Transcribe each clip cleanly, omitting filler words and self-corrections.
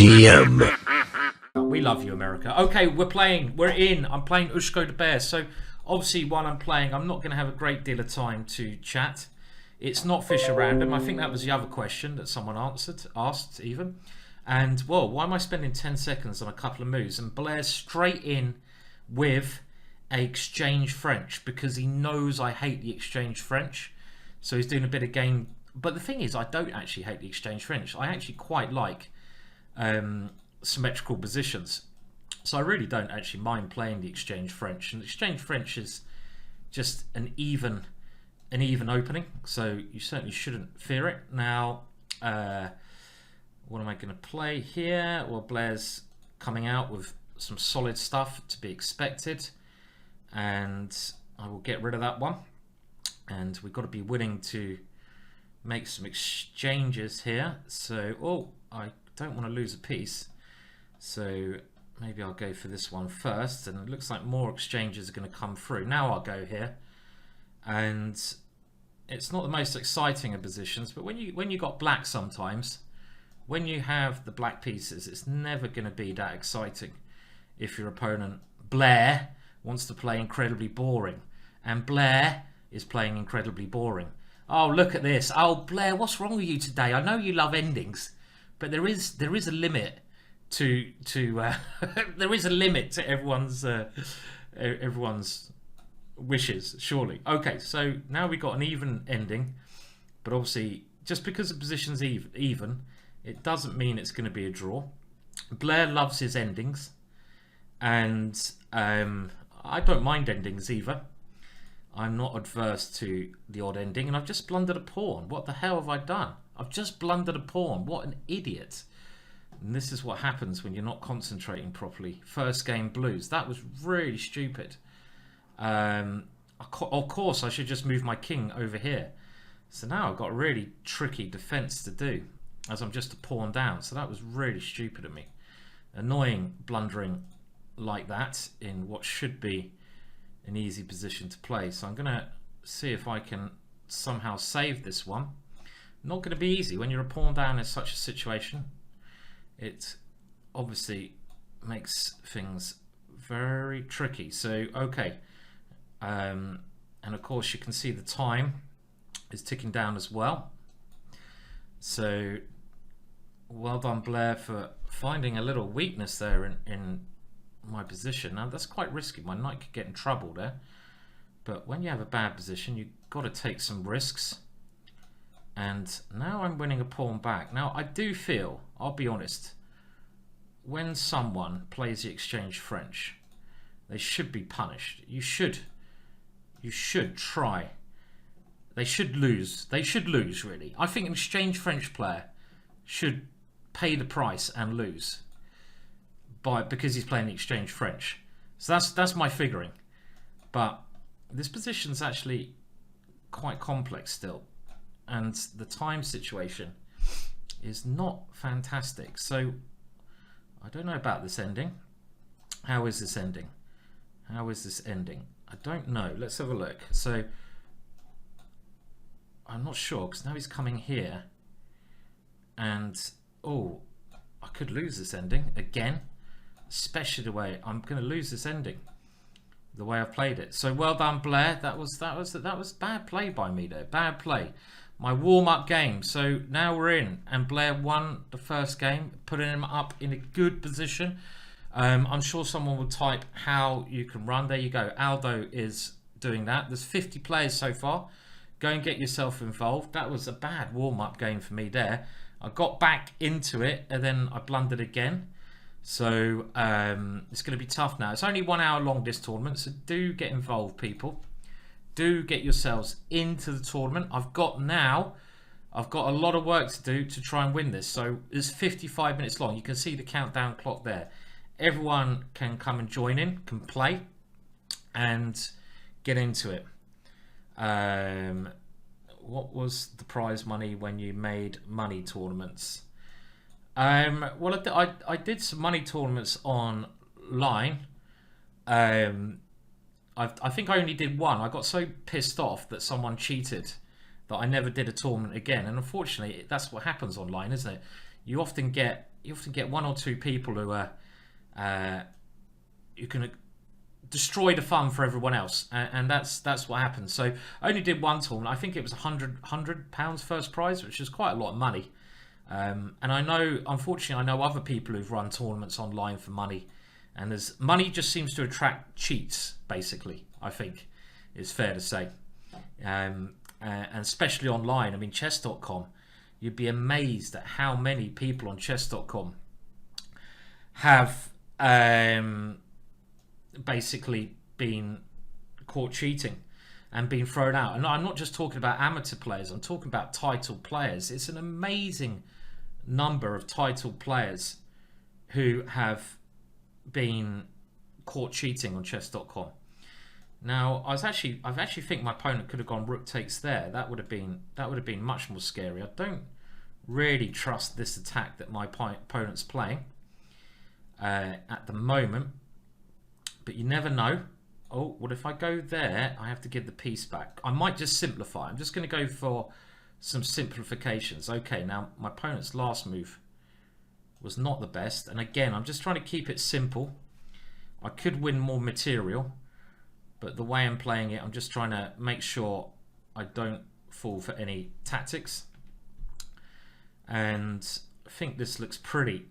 GingerGM. We love you, America. Okay, we're in. I'm playing Ushko the Bear. So obviously while I'm playing, I'm not going to have a great deal of time to chat. It's not Fisher Random. I think that was the other question that someone asked even. And, well, why am I spending 10 seconds on a couple of moves? And Blair's straight in with a exchange French because he knows I hate the exchange French. So he's doing a bit of game. But the thing is, I don't actually hate the exchange French. I actually quite like symmetrical positions. So I really don't actually mind playing the exchange French. And the exchange French is just an even opening. So you certainly shouldn't fear it. Now, what am I going to play here? Well, Blair's coming out with some solid stuff to be expected. And I will get rid of that one. And we've got to be willing to make some exchanges here. So, oh, I don't want to lose a piece. So maybe I'll go for this one first. And it looks like more exchanges are going to come through. Now I'll go here. And it's not the most exciting of positions. But when you got black sometimes, when you have the black pieces, it's never going to be that exciting if your opponent, Blair, wants to play incredibly boring. And Blair is playing incredibly boring. Oh, look at this. Oh, Blair, what's wrong with you today? I know you love endings, but there is a limit to there is a limit to everyone's wishes, surely. Okay, so now we got an even ending, but obviously just because the position's even, it doesn't mean it's going to be a draw. Blair loves his endings, and I don't mind endings either. I'm not adverse to the odd ending, and I've just blundered a pawn. What the hell have I done? I've just blundered a pawn. What an idiot. And this is what happens when you're not concentrating properly. First game blues. That was really stupid. Of course, I should just move my king over here. So now I've got a really tricky defense to do, as I'm just a pawn down. So that was really stupid of me. Annoying blundering like that in what should be an easy position to play. So I'm going to see if I can somehow save this one. Not going to be easy when you're a pawn down in such a situation. It obviously makes things very tricky. So okay, and of course you can see the time is ticking down as well. So well done, Blair, for finding a little weakness there in my position. Now that's quite risky. My knight could get in trouble there, but when you have a bad position, you've got to take some risks. And now I'm winning a pawn back. Now I do feel, I'll be honest, when someone plays the exchange French, they should be punished. You should try. They should lose really. I think an exchange French player should pay the price and lose because he's playing the exchange French. So that's my figuring. But this position's actually quite complex still, and the time situation is not fantastic. So I don't know about this ending. How is this ending? How is this ending? I don't know. Let's have a look. So I'm not sure, because now he's coming here, and oh, I could lose this ending again, especially the way I'm going to lose this ending, the way I've played it. So well done, Blair. That was bad play by me there. Bad play. My warm-up game. So now we're in, and Blair won the first game, putting him up in a good position. I'm sure someone will type how you can run. There you go. Aldo is doing that. There's 50 players so far. Go and get yourself involved. That was a bad warm-up game for me there. I got back into it, and then I blundered again. So it's going to be tough now. It's only 1 hour long, this tournament, so do get involved, people. Do get yourselves into the tournament. I've got a lot of work to do to try and win this. So it's 55 minutes long. You can see the countdown clock there. Everyone can come and join in, can play, and get into it. What was the prize money when you made money tournaments? Well, I did some money tournaments online. I think I only did one. I got so pissed off that someone cheated that I never did a tournament again. And unfortunately, that's what happens online, isn't it? You often get you often get one or two people who are you can destroy the fun for everyone else, and that's what happened. So I only did one tournament. I think it was £100 first prize, which is quite a lot of money. And I know, unfortunately, I know other people who've run tournaments online for money, and there's money just seems to attract cheats. Basically, I think it's fair to say, and especially online. I mean, chess.com. You'd be amazed at how many people on chess.com have basically been caught cheating and been thrown out. And I'm not just talking about amateur players, I'm talking about title players. It's an amazing number of title players who have been caught cheating on chess.com. Now, I actually think my opponent could have gone rook takes there. That would have been much more scary. I don't really trust this attack that my opponent's playing at the moment, but you never know. Oh, what if I go there? I have to give the piece back. I might just simplify. I'm just going to go for some simplifications. Okay, now my opponent's last move was not the best, and again, I'm just trying to keep it simple. I could win more material, but the way I'm playing it, I'm just trying to make sure I don't fall for any tactics. And I think this looks pretty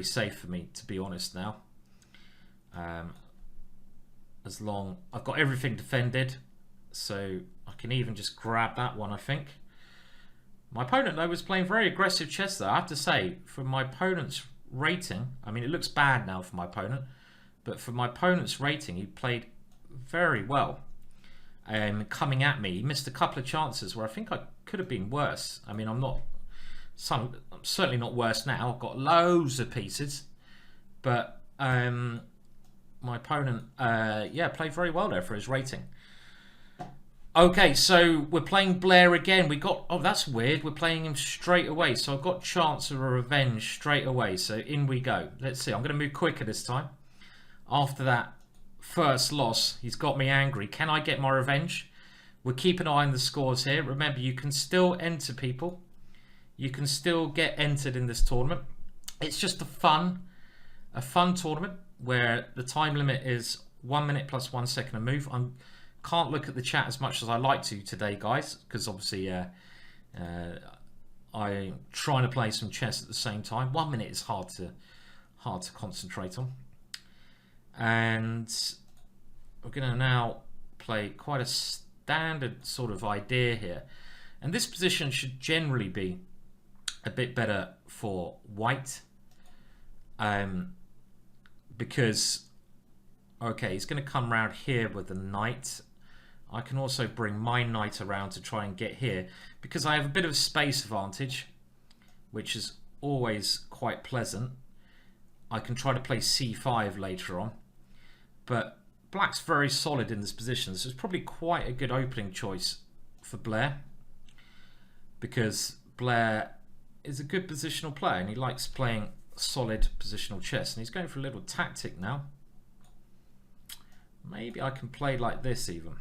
safe for me, to be honest now. As long I've got everything defended, so I can even just grab that one, I think. My opponent, though, was playing very aggressive chess there. I have to say, for my opponent's rating, I mean, it looks bad now for my opponent, but for my opponent's rating, he played very well. Coming at me, he missed a couple of chances where I think I could have been worse. I mean, I'm certainly not worse now. I've got loads of pieces, but my opponent, yeah, played very well there for his rating. Okay, so we're playing Blair again. We got, oh, that's weird. We're playing him straight away. So I've got chance of a revenge straight away. So in we go. Let's see. I'm going to move quicker this time. After that first loss, he's got me angry. Can I get my revenge? We'll keep an eye on the scores here. Remember, you can still enter, people. You can still get entered in this tournament. It's just a fun tournament where the time limit is 1 minute plus 1 second a move. Can't look at the chat as much as I like to today, guys, because obviously I'm trying to play some chess at the same time. 1 minute is hard to concentrate on. And we're going to now play quite a standard sort of idea here. And this position should generally be a bit better for white. Because, okay, he's going to come around here with the knight. I can also bring my knight around to try and get here, because I have a bit of space advantage, which is always quite pleasant. I can try to play c5 later on, but black's very solid in this position, so it's probably quite a good opening choice for Blair, because Blair is a good positional player and he likes playing solid positional chess, and he's going for a little tactic now. Maybe I can play like this even,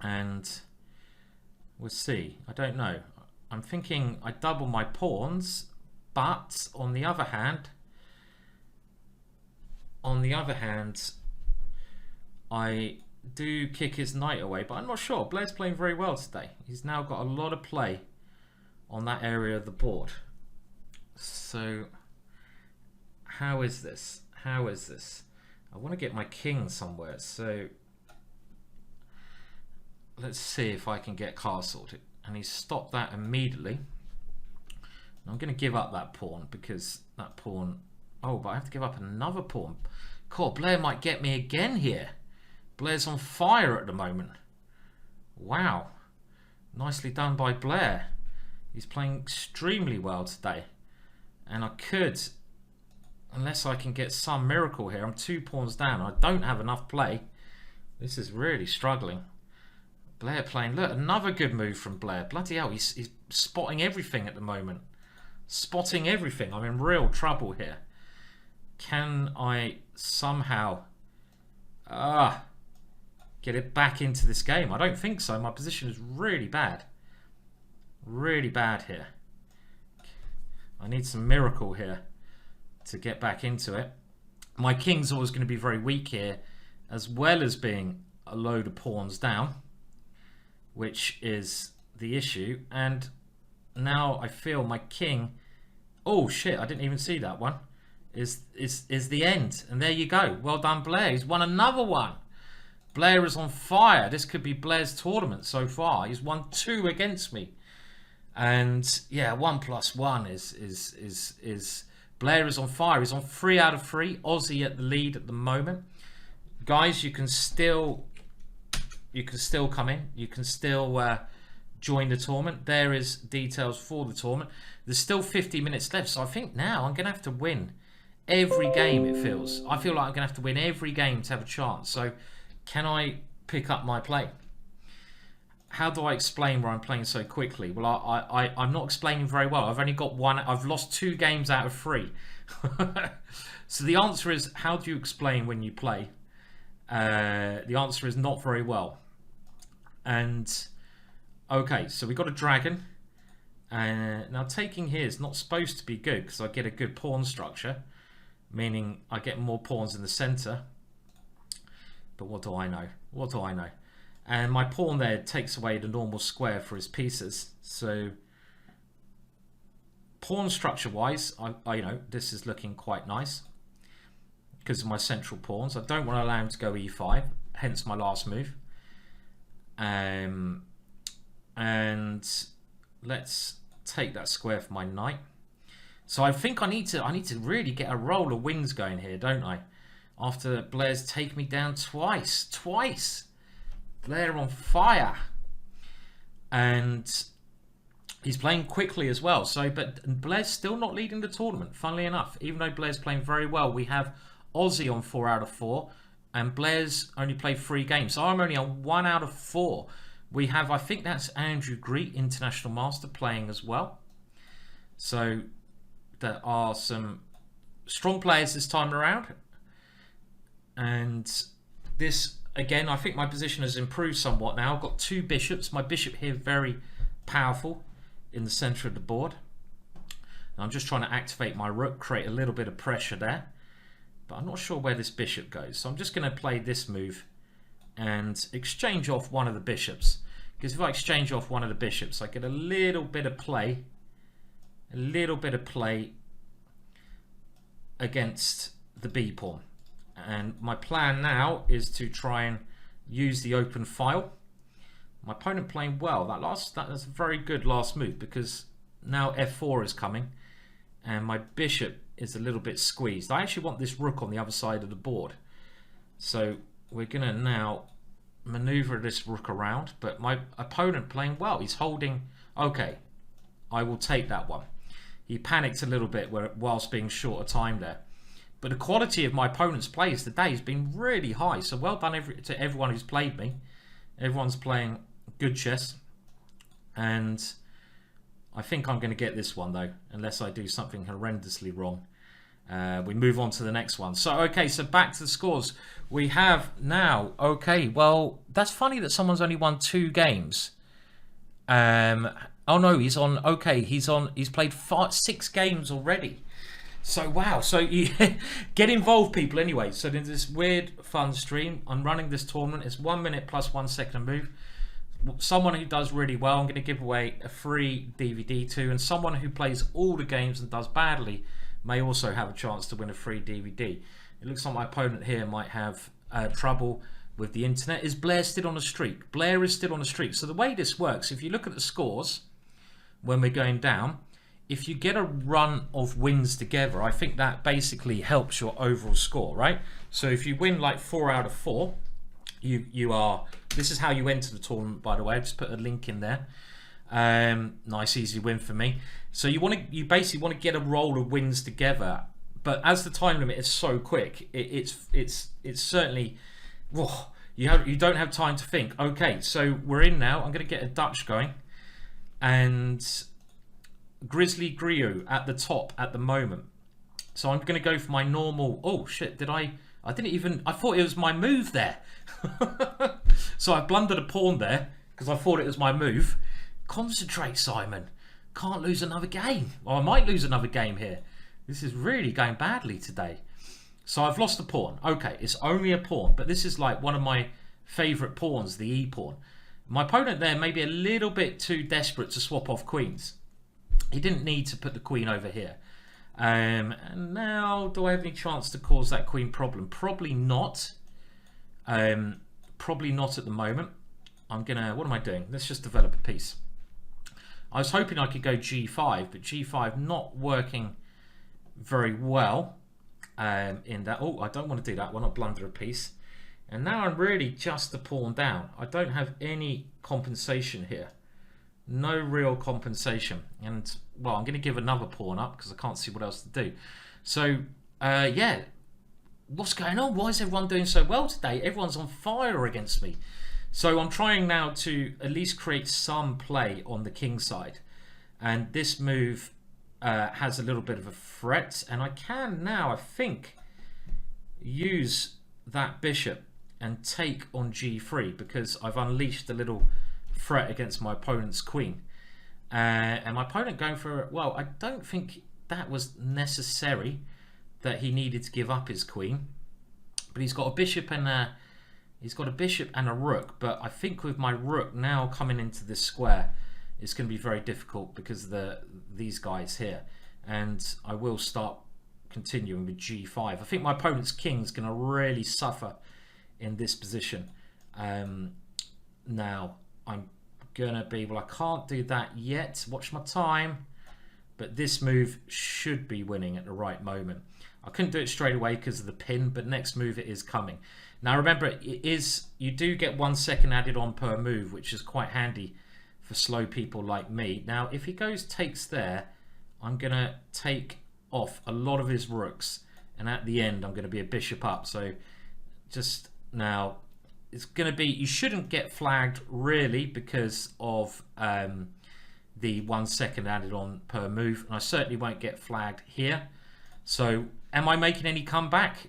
and we'll see. I don't know. I'm thinking I double my pawns, but on the other hand, I do kick his knight away, but I'm not sure. Blair's playing very well today. He's now got a lot of play on that area of the board. So how is this? How is this? I want to get my king somewhere, so let's see if I can get castled. And he stopped that immediately. I'm going to give up that pawn, because that pawn... Oh, but I have to give up another pawn. God, Blair might get me again here. Blair's on fire at the moment. Wow. Nicely done by Blair. He's playing extremely well today. And I could, unless I can get some miracle here, I'm 2 pawns down. I don't have enough play. This is really struggling. Blair playing, look, another good move from Blair. Bloody hell, he's spotting everything at the moment. Spotting everything. I'm in real trouble here. Can I somehow get it back into this game? I don't think so. My position is really bad. Really bad here. I need some miracle here. to get back into it. My king's always going to be very weak here, as well as being a load of pawns down, which is the issue. And now I feel my king, oh shit, I didn't even see that one, is the end. And there you go. Well done, Blair. He's won another one. Blair is on fire. This could be Blair's tournament so far. He's won 2 against me. And yeah, 1+1 is Blair is on fire. He's on 3 out of 3. Aussie at the lead at the moment. Guys, you can still come in. You can still join the tournament. There is details for the tournament. There's still 50 minutes left, so I think now I'm gonna have to win every game. It feels. I feel like I'm gonna have to win every game to have a chance. So, can I pick up my play? How do I explain where I'm playing so quickly? Well, I'm not explaining very well. I've only got one. I've lost 2 games out of 3. So the answer is, how do you explain when you play? The answer is not very well. And okay, so we got a dragon. Now taking here is not supposed to be good because I get a good pawn structure, meaning I get more pawns in the center. But what do I know? What do I know? And my pawn there takes away the normal square for his pieces. So pawn structure wise, I you know, this is looking quite nice because of my central pawns. I don't want to allow him to go e5, hence my last move. And let's take that square for my knight. So I think I need to really get a roll of wins going here, don't I? After Blair's taken me down twice. Blair on fire. And he's playing quickly as well. So, but Blair's still not leading the tournament, funnily enough. Even though Blair's playing very well, we have Aussie on 4 out of 4. And Blair's only played 3 games. So I'm only on 1 out of 4. We have, I think that's Andrew Greet, International Master, playing as well. So there are some strong players this time around. And this, again, I think my position has improved somewhat now. I've got 2 bishops. My bishop here very powerful in the center of the board. And I'm just trying to activate my rook, create a little bit of pressure there. But I'm not sure where this bishop goes. So I'm just going to play this move and exchange off one of the bishops. Because if I exchange off one of the bishops, I get a little bit of play. A little bit of play against the B pawn. And my plan now is to try and use the open file. My opponent playing well. That's a very good last move because now f4 is coming and my bishop is a little bit squeezed. I actually want this rook on the other side of the board. So we're going to now maneuver this rook around, but my opponent playing well. He's holding. Okay, I will take that one. He panicked a little bit whilst being short of time there. But the quality of my opponent's plays today has been really high. So well done to everyone who's played me. Everyone's playing good chess. And I think I'm going to get this one though, unless I do something horrendously wrong. We move on to the next one. So, okay, so back to the scores. We have now, okay, well, that's funny that someone's only won 2 games. Oh no, he's played 6 games already. So wow, so you get involved, people. Anyway, so there's this weird fun stream. I'm running this tournament. It's 1 minute plus 1 second move. Someone who does really well, I'm going to give away a free DVD to, and someone who plays all the games and does badly may also have a chance to win a free DVD. It looks like my opponent here might have trouble with the internet. Is Blair still on a streak? Blair is still on a streak. So the way this works, if you look at the scores when we're going down, if you get a run of wins together, I think that basically helps your overall score, right? So if you win like 4 out of 4, you are. This is how you enter the tournament, by the way. I just put a link in there. Nice, easy win for me. So you basically want to get a roll of wins together. But as the time limit is so quick, it's certainly. Oh, you don't have time to think. Okay, so we're in now. I'm going to get a Dutch going, and Grizzly Griot at the top at the moment. So I'm going to go for my normal. Oh shit! I didn't even. I thought it was my move there. So I blundered a pawn there because I thought it was my move. Concentrate, Simon. Can't lose another game. Or I might lose another game here. This is really going badly today. So I've lost a pawn. Okay, it's only a pawn, but this is like one of my favorite pawns, the e pawn. My opponent there may be a little bit too desperate to swap off queens. He didn't need to put the queen over here. And now, do I have any chance to cause that queen problem? Probably not. Probably not at the moment. I'm gonna, what am I doing? Let's just develop a piece. I was hoping I could go g5, but g5 not working very well in that. Oh, I don't want to do that. I want to blunder a piece. And now I'm really just a pawn down. I don't have any compensation here. No real compensation. And, well, I'm going to give another pawn up because I can't see what else to do. So, yeah. What's going on? Why is everyone doing so well today? Everyone's on fire against me. So I'm trying now to at least create some play on the king side. And this move has a little bit of a threat. And I can now, I think, use that bishop and take on g3 because I've unleashed a little threat against my opponent's queen. And my opponent going for, well, I don't think that was necessary that he needed to give up his queen. But he's got a bishop and a rook. But I think with my rook now coming into this square, it's going to be very difficult because of these guys here. And I will start continuing with g5. I think my opponent's king is going to really suffer in this position. Now I'm gonna be, well, I can't do that yet, watch my time, but this move should be winning at the right moment. I couldn't do it straight away because of the pin, but next move it is coming. Now remember, you do get 1 second added on per move, which is quite handy for slow people like me. Now if he goes takes there, I'm gonna take off a lot of his rooks, and at the end I'm gonna be a bishop up. So just now, it's going to be, you shouldn't get flagged really because of the 1 second added on per move, and I certainly won't get flagged here. So am I making any comeback?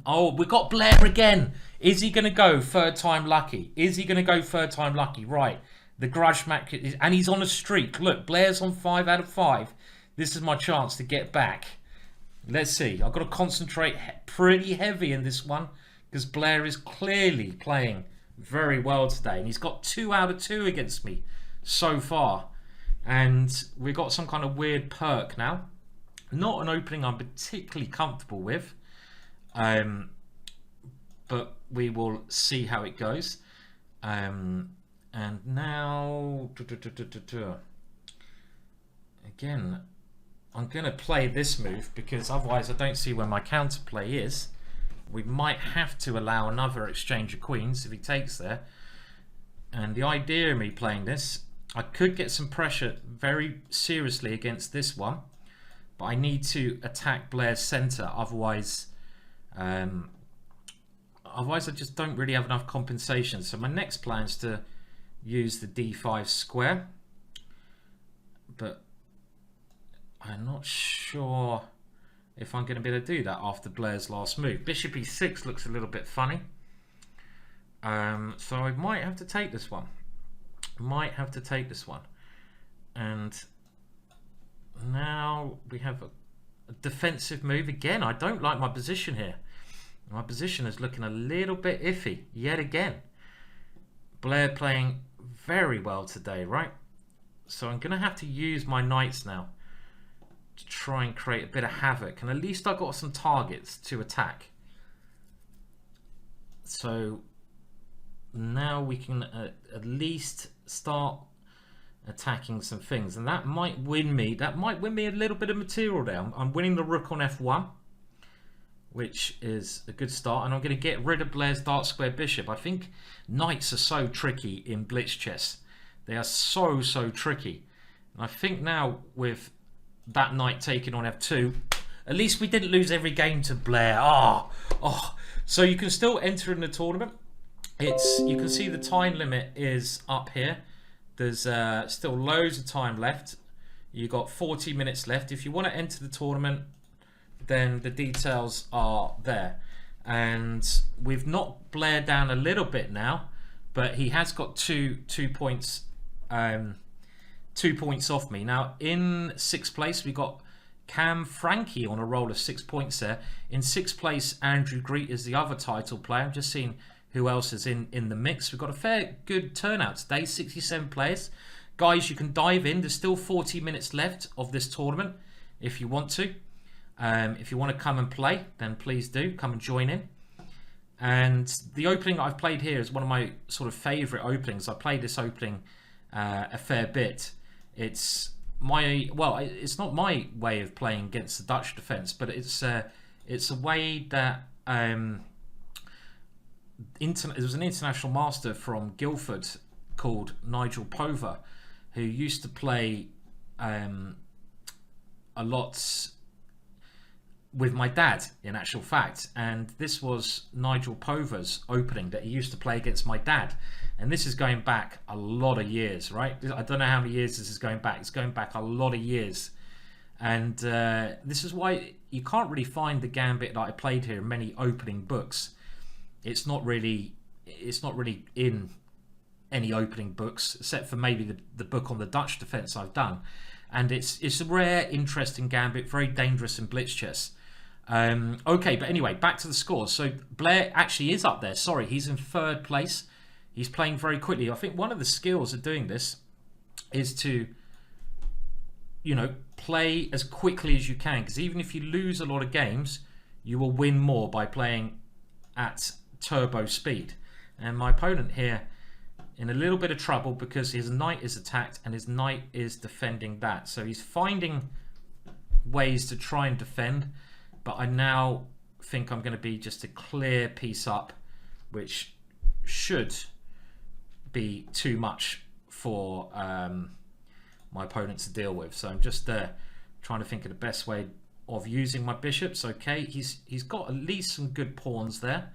Oh, we got Blair again. Is he going to go third time lucky? Is he going to go third time lucky? Right, the grudge match is, and he's on a streak. Look, Blair's on 5 out of 5. This is my chance to get back. Let's see. I've got to concentrate pretty heavy in this one, because Blair is clearly playing very well today, and he's got 2 out of 2 against me so far, and we've got some kind of weird perk now. Not an opening I'm particularly comfortable with, but we will see how it goes. And now again, I'm going to play this move because otherwise I don't see where my counterplay is. We might have to allow another exchange of queens if he takes there. And the idea of me playing this, I could get some pressure very seriously against this one, but I need to attack Blair's center. Otherwise I just don't really have enough compensation. So my next plan is to use the d5 square, but I'm not sure if I'm going to be able to do that after Blair's last move. Bishop e6 looks a little bit funny. So I might have to take this one. And now we have a defensive move. Again, I don't like my position here. My position is looking a little bit iffy yet again. Blair playing very well today, right? So I'm going to have to use my knights now to try and create a bit of havoc, and at least I've got some targets to attack. So now we can at least start attacking some things, and that might win me. That might win me a little bit of material there. I'm winning the rook on f1, which is a good start, and I'm going to get rid of Blair's dark square bishop. I think knights are so tricky in blitz chess. They are so tricky, and I think now with that knight taking on f2, at least we didn't lose every game to Blair. So you can still enter in the tournament. You can see the time limit is up here. There's still loads of time left. You got 40 minutes left. If you want to enter the tournament, then the details are there. And we've knocked Blair down a little bit now, but he has got two points 2 points off me. Now in 6th place we got Cam Frankie on a roll of 6 points there. In 6th place, Andrew Greet is the other title player. I'm just seeing who else is in the mix. We've got a fair good turnout today, 67 players. Guys, you can dive in. There's still 40 minutes left of this tournament if you want to. If you want to come and play, then please do. Come and join in. And the opening I've played here is one of my sort of favourite openings. I played this opening a fair bit. It's it's not my way of playing against the Dutch defence, but it's a way that there was an international master from Guildford called Nigel Pover, who used to play a lot with my dad, in actual fact, and this was Nigel Pover's opening that he used to play against my dad, and this is going back a lot of years, right? I don't know how many years this is going back. It's going back a lot of years, and this is why you can't really find the gambit that I played here in many opening books. It's not really in any opening books, except for maybe the book on the Dutch defence I've done, and it's a rare, interesting gambit, very dangerous in blitz chess. Okay, but anyway, back to the scores. So Blair actually is up there. Sorry, he's in 3rd place. He's playing very quickly. I think one of the skills of doing this is to, play as quickly as you can, because even if you lose a lot of games, you will win more by playing at turbo speed. And my opponent here in a little bit of trouble because his knight is attacked and his knight is defending that. So he's finding ways to try and defend, but I now think I'm going to be just a clear piece up, which should be too much for my opponent to deal with. So I'm just trying to think of the best way of using my bishops. Okay, he's got at least some good pawns there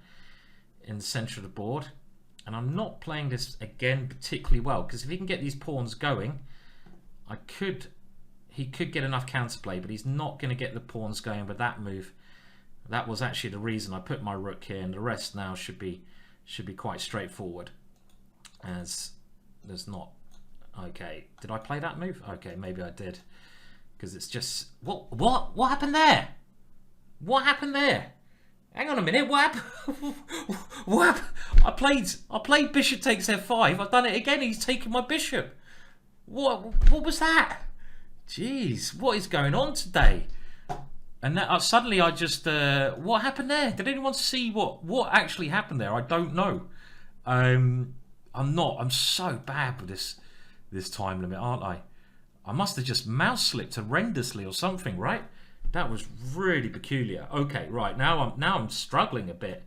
in the center of the board, and I'm not playing this again particularly well, because if he can get these pawns going, he could get enough counterplay, but he's not going to get the pawns going with that move. That was actually the reason I put my rook here, and the rest now should be quite straightforward, as there's not. Okay, did I play that move? Okay, maybe I did, because it's just what happened there? What happened there? Hang on a minute, what happened? What happened? I played bishop takes f5. I've done it again. He's taken my bishop. What was that? Jeez, what is going on today? And that, suddenly I just what happened there? Did anyone see what actually happened there? I don't know. I'm so bad with this time limit, aren't I? I must have just mouse slipped horrendously or something, right? That was really peculiar. Okay, right, now I'm struggling a bit.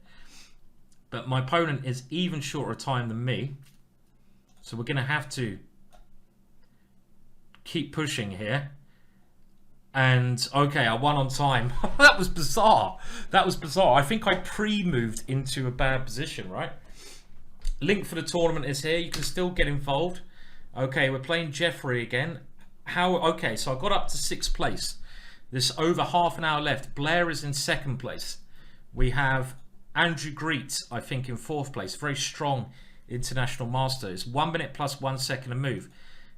But my opponent is even shorter time than me. So we're going to have to keep pushing here. And okay, I won on time. That was bizarre. That was bizarre. I think I pre-moved into a bad position, right? Link for the tournament is here. You can still get involved. Okay, we're playing Jeffrey again. Okay, so I got up to 6th place. There's over half an hour left. Blair is in 2nd place. We have Andrew Greet, I think, in 4th place. Very strong international master. It's 1 minute plus 1 second a move.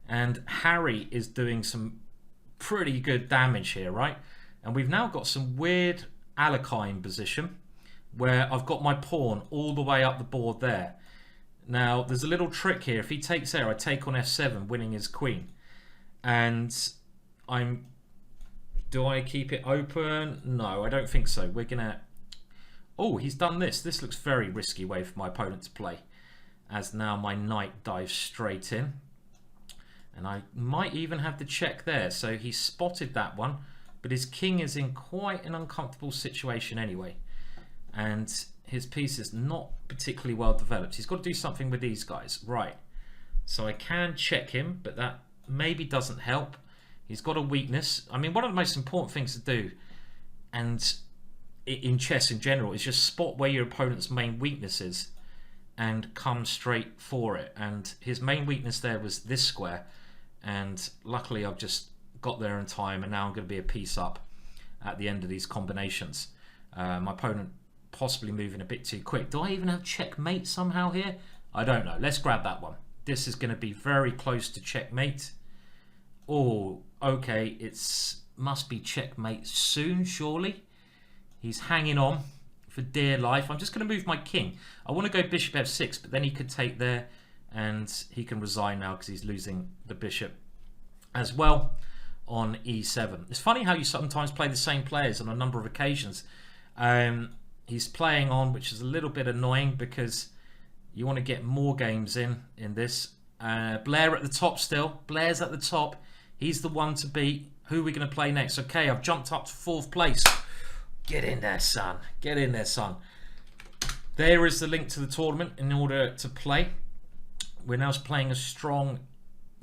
And Harry is doing some pretty good damage here, right? And we've now got some weird Alekhine position where I've got my pawn all the way up the board there. Now, there's a little trick here. If he takes there, I take on f7, winning his queen. And do I keep it open? No, I don't think so. We're gonna... Oh, he's done this. This looks very risky way for my opponent to play, as now my knight dives straight in. And I might even have the check there. So he spotted that one, but his king is in quite an uncomfortable situation anyway. And his piece is not particularly well developed. He's got to do something with these guys. Right. So I can check him, but that maybe doesn't help. He's got a weakness. I mean, one of the most important things to do, and in chess in general, is just spot where your opponent's main weakness is and come straight for it. And his main weakness there was this square. And luckily I've just got there in time, and now I'm going to be a piece up at the end of these combinations. My opponent possibly moving a bit too quick. Do I even have checkmate somehow here? I don't know. Let's grab that one. This is going to be very close to checkmate. Oh, okay. It's must be checkmate soon, surely. He's hanging on for dear life. I'm just going to move my king. I want to go bishop f6, but then he could take there, and he can resign now because he's losing the bishop as well on e7. It's funny how you sometimes play the same players on a number of occasions. He's playing on, which is a little bit annoying because you want to get more games in this. Blair at the top still. Blair's at the top. He's the one to beat. Who are we going to play next? Okay, I've jumped up to 4th place. Get in there, son. Get in there, son. There is the link to the tournament in order to play. We're now playing a strong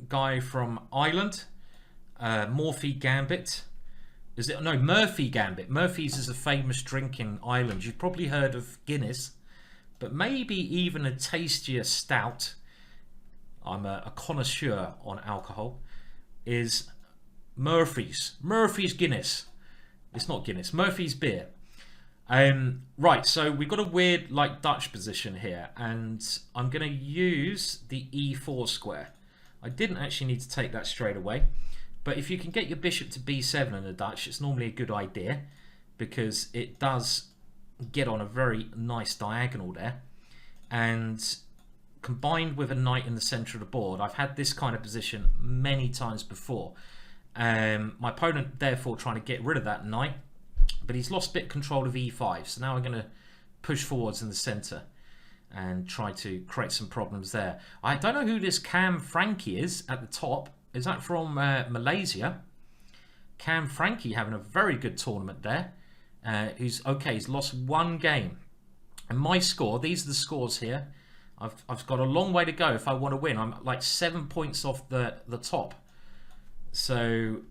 guy from Ireland. Morphy Gambit. Is it? No, Murphy Gambit. Murphy's is a famous drink in Ireland. You've probably heard of Guinness, but maybe even a tastier stout. I'm a connoisseur on alcohol. Is Murphy's. Murphy's Guinness. It's not Guinness. Murphy's beer. Right, so we've got a weird like Dutch position here, and I'm going to use the e4 square. I didn't actually need to take that straight away, but if you can get your bishop to b7 in the Dutch, it's normally a good idea because it does get on a very nice diagonal there, and combined with a knight in the center of the board, I've had this kind of position many times before. My opponent therefore trying to get rid of that knight, but he's lost bit control of e5, so now I'm going to push forwards in the center and try to create some problems there. I don't know who this Cam Frankie is at the top. Is that from Malaysia? Cam Frankie having a very good tournament there. He's lost 1 game. And my score, these are the scores here. I've got a long way to go if I want to win. I'm like 7 points off the top. So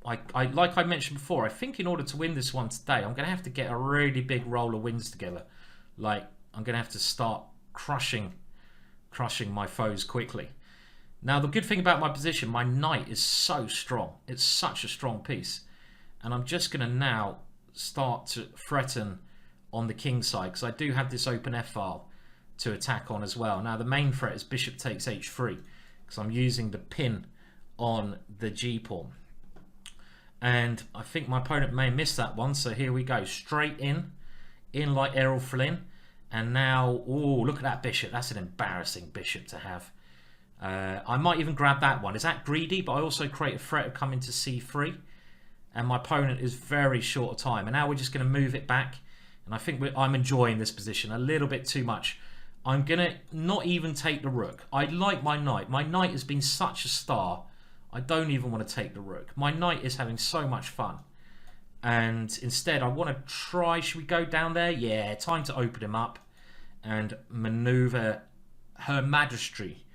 like I mentioned before, I think in order to win this one today, I'm going to have to get a really big roll of wins together. Like, I'm going to have to start crushing my foes quickly. Now, the good thing about my position, my knight is so strong. It's such a strong piece. And I'm just going to now start to threaten on the king side, because I do have this open f-file to attack on as well. Now, the main threat is bishop takes h3, because I'm using the pin on the g-pawn. And I think my opponent may miss that one, so here we go. Straight in like Errol Flynn. And now, oh, look at that bishop. That's an embarrassing bishop to have. I might even grab that one. Is that greedy? But I also create a threat of coming to c3. And my opponent is very short of time. And now we're just going to move it back. And I think I'm enjoying this position a little bit too much. I'm going to not even take the rook. I like my knight. My knight has been such a star. I don't even want to take the rook. My knight is having so much fun. And instead, I want to try... Should we go down there? Yeah, time to open him up and maneuver Her Majesty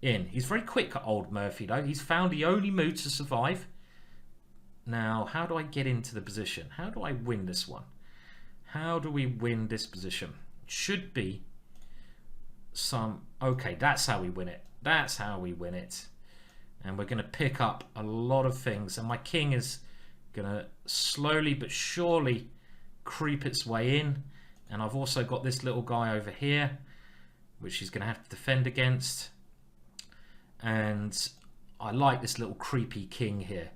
in. He's very quick, old Murphy, though. He's found the only move to survive. Now, how do I get into the position? How do I win this one? How do we win this position? Should be some... Okay, that's how we win it. That's how we win it. And we're going to pick up a lot of things. And my king is going to slowly but surely creep its way in. And I've also got this little guy over here, which he's going to have to defend against. And I like this little creepy king here.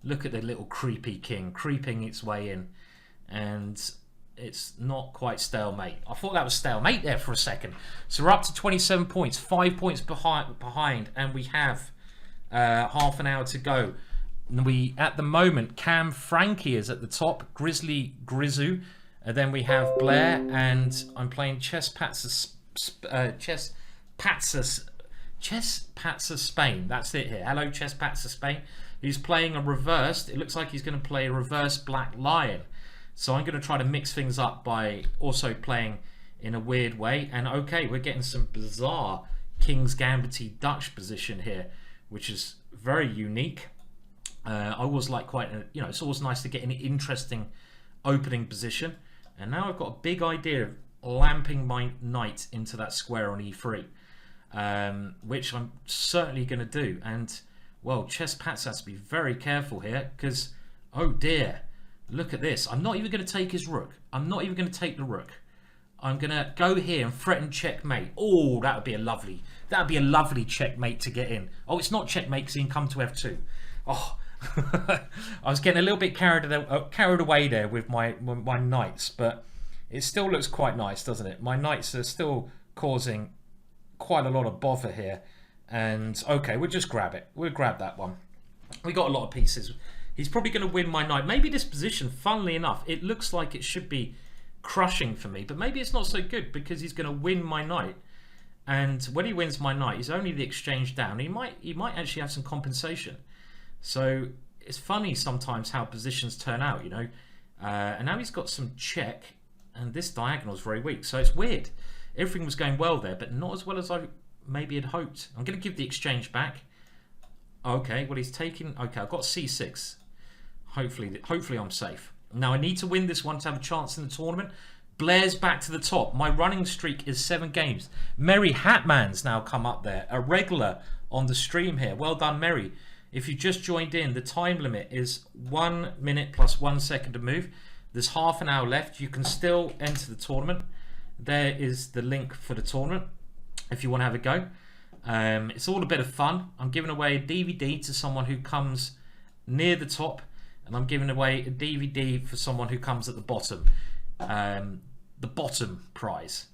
Look at the little creepy king creeping its way in. And it's not quite stalemate. I thought that was stalemate there for a second. So we're up to 27 points, 5 points behind, and we have half an hour to go. At the moment, Cam Frankie is at the top, Grizzly Grizu, and then we have Blair, and I'm playing Chess Patsa Spain. That's it here. Hello, Chess Patsa Spain. He's playing a reversed. It looks like he's going to play a reverse Black Lion. So I'm going to try to mix things up by also playing in a weird way. And okay, we're getting some bizarre King's Gambit Dutch position here, which is very unique. I always like it's always nice to get an interesting opening position. And now I've got a big idea of lamping my knight into that square on e3, which I'm certainly going to do. And, well, Chess Pats has to be very careful here because, oh dear, look at this. I'm not even going to take his rook. I'm not even going to take the rook. I'm going to go here and threaten checkmate. Oh, that would be a lovely checkmate to get in. Oh, it's not checkmate because he can come to f2. Oh, I was getting a little bit carried away there with my knights, but it still looks quite nice, doesn't it? My knights are still causing quite a lot of bother here. And okay, we'll just grab it. We'll grab that one. We got a lot of pieces. He's probably going to win my knight. Maybe this position, funnily enough, it looks like it should be crushing for me, but maybe it's not so good because he's going to win my knight. And when he wins my knight, he's only the exchange down. He might actually have some compensation. So it's funny sometimes how positions turn out, you know. And now he's got some check, and this diagonal is very weak. So it's weird. Everything was going well there, but not as well as I maybe had hoped. I'm going to give the exchange back. Okay, well he's taking. Okay, I've got c6. Hopefully I'm safe. Now I need to win this one to have a chance in the tournament. Blair's back to the top. My running streak is 7 games. Merry Hatman's now come up there, a regular on the stream here. Well done, Merry. If you just joined in, the time limit is 1 minute plus 1 second to move. There's half an hour left. You can still enter the tournament. There is the link for the tournament if you want to have a go. It's all a bit of fun. I'm giving away a DVD to someone who comes near the top, and I'm giving away a DVD for someone who comes at the bottom. The bottom prize.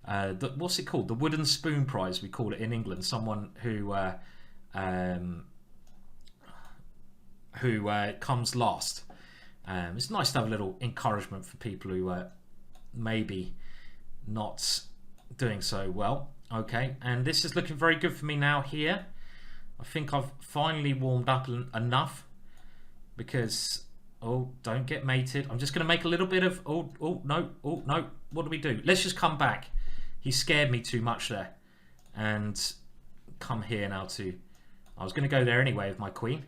What's it called? The wooden spoon prize, we call it in England. Someone who comes last. It's nice to have a little encouragement for people who maybe not doing so well. Okay, and this is looking very good for me now here. I think I've finally warmed up enough because, oh, don't get mated. I'm just going to make a little bit of, oh no, what do we do? Let's just come back. He scared me too much there. And come here now to, I was going to go there anyway with my queen.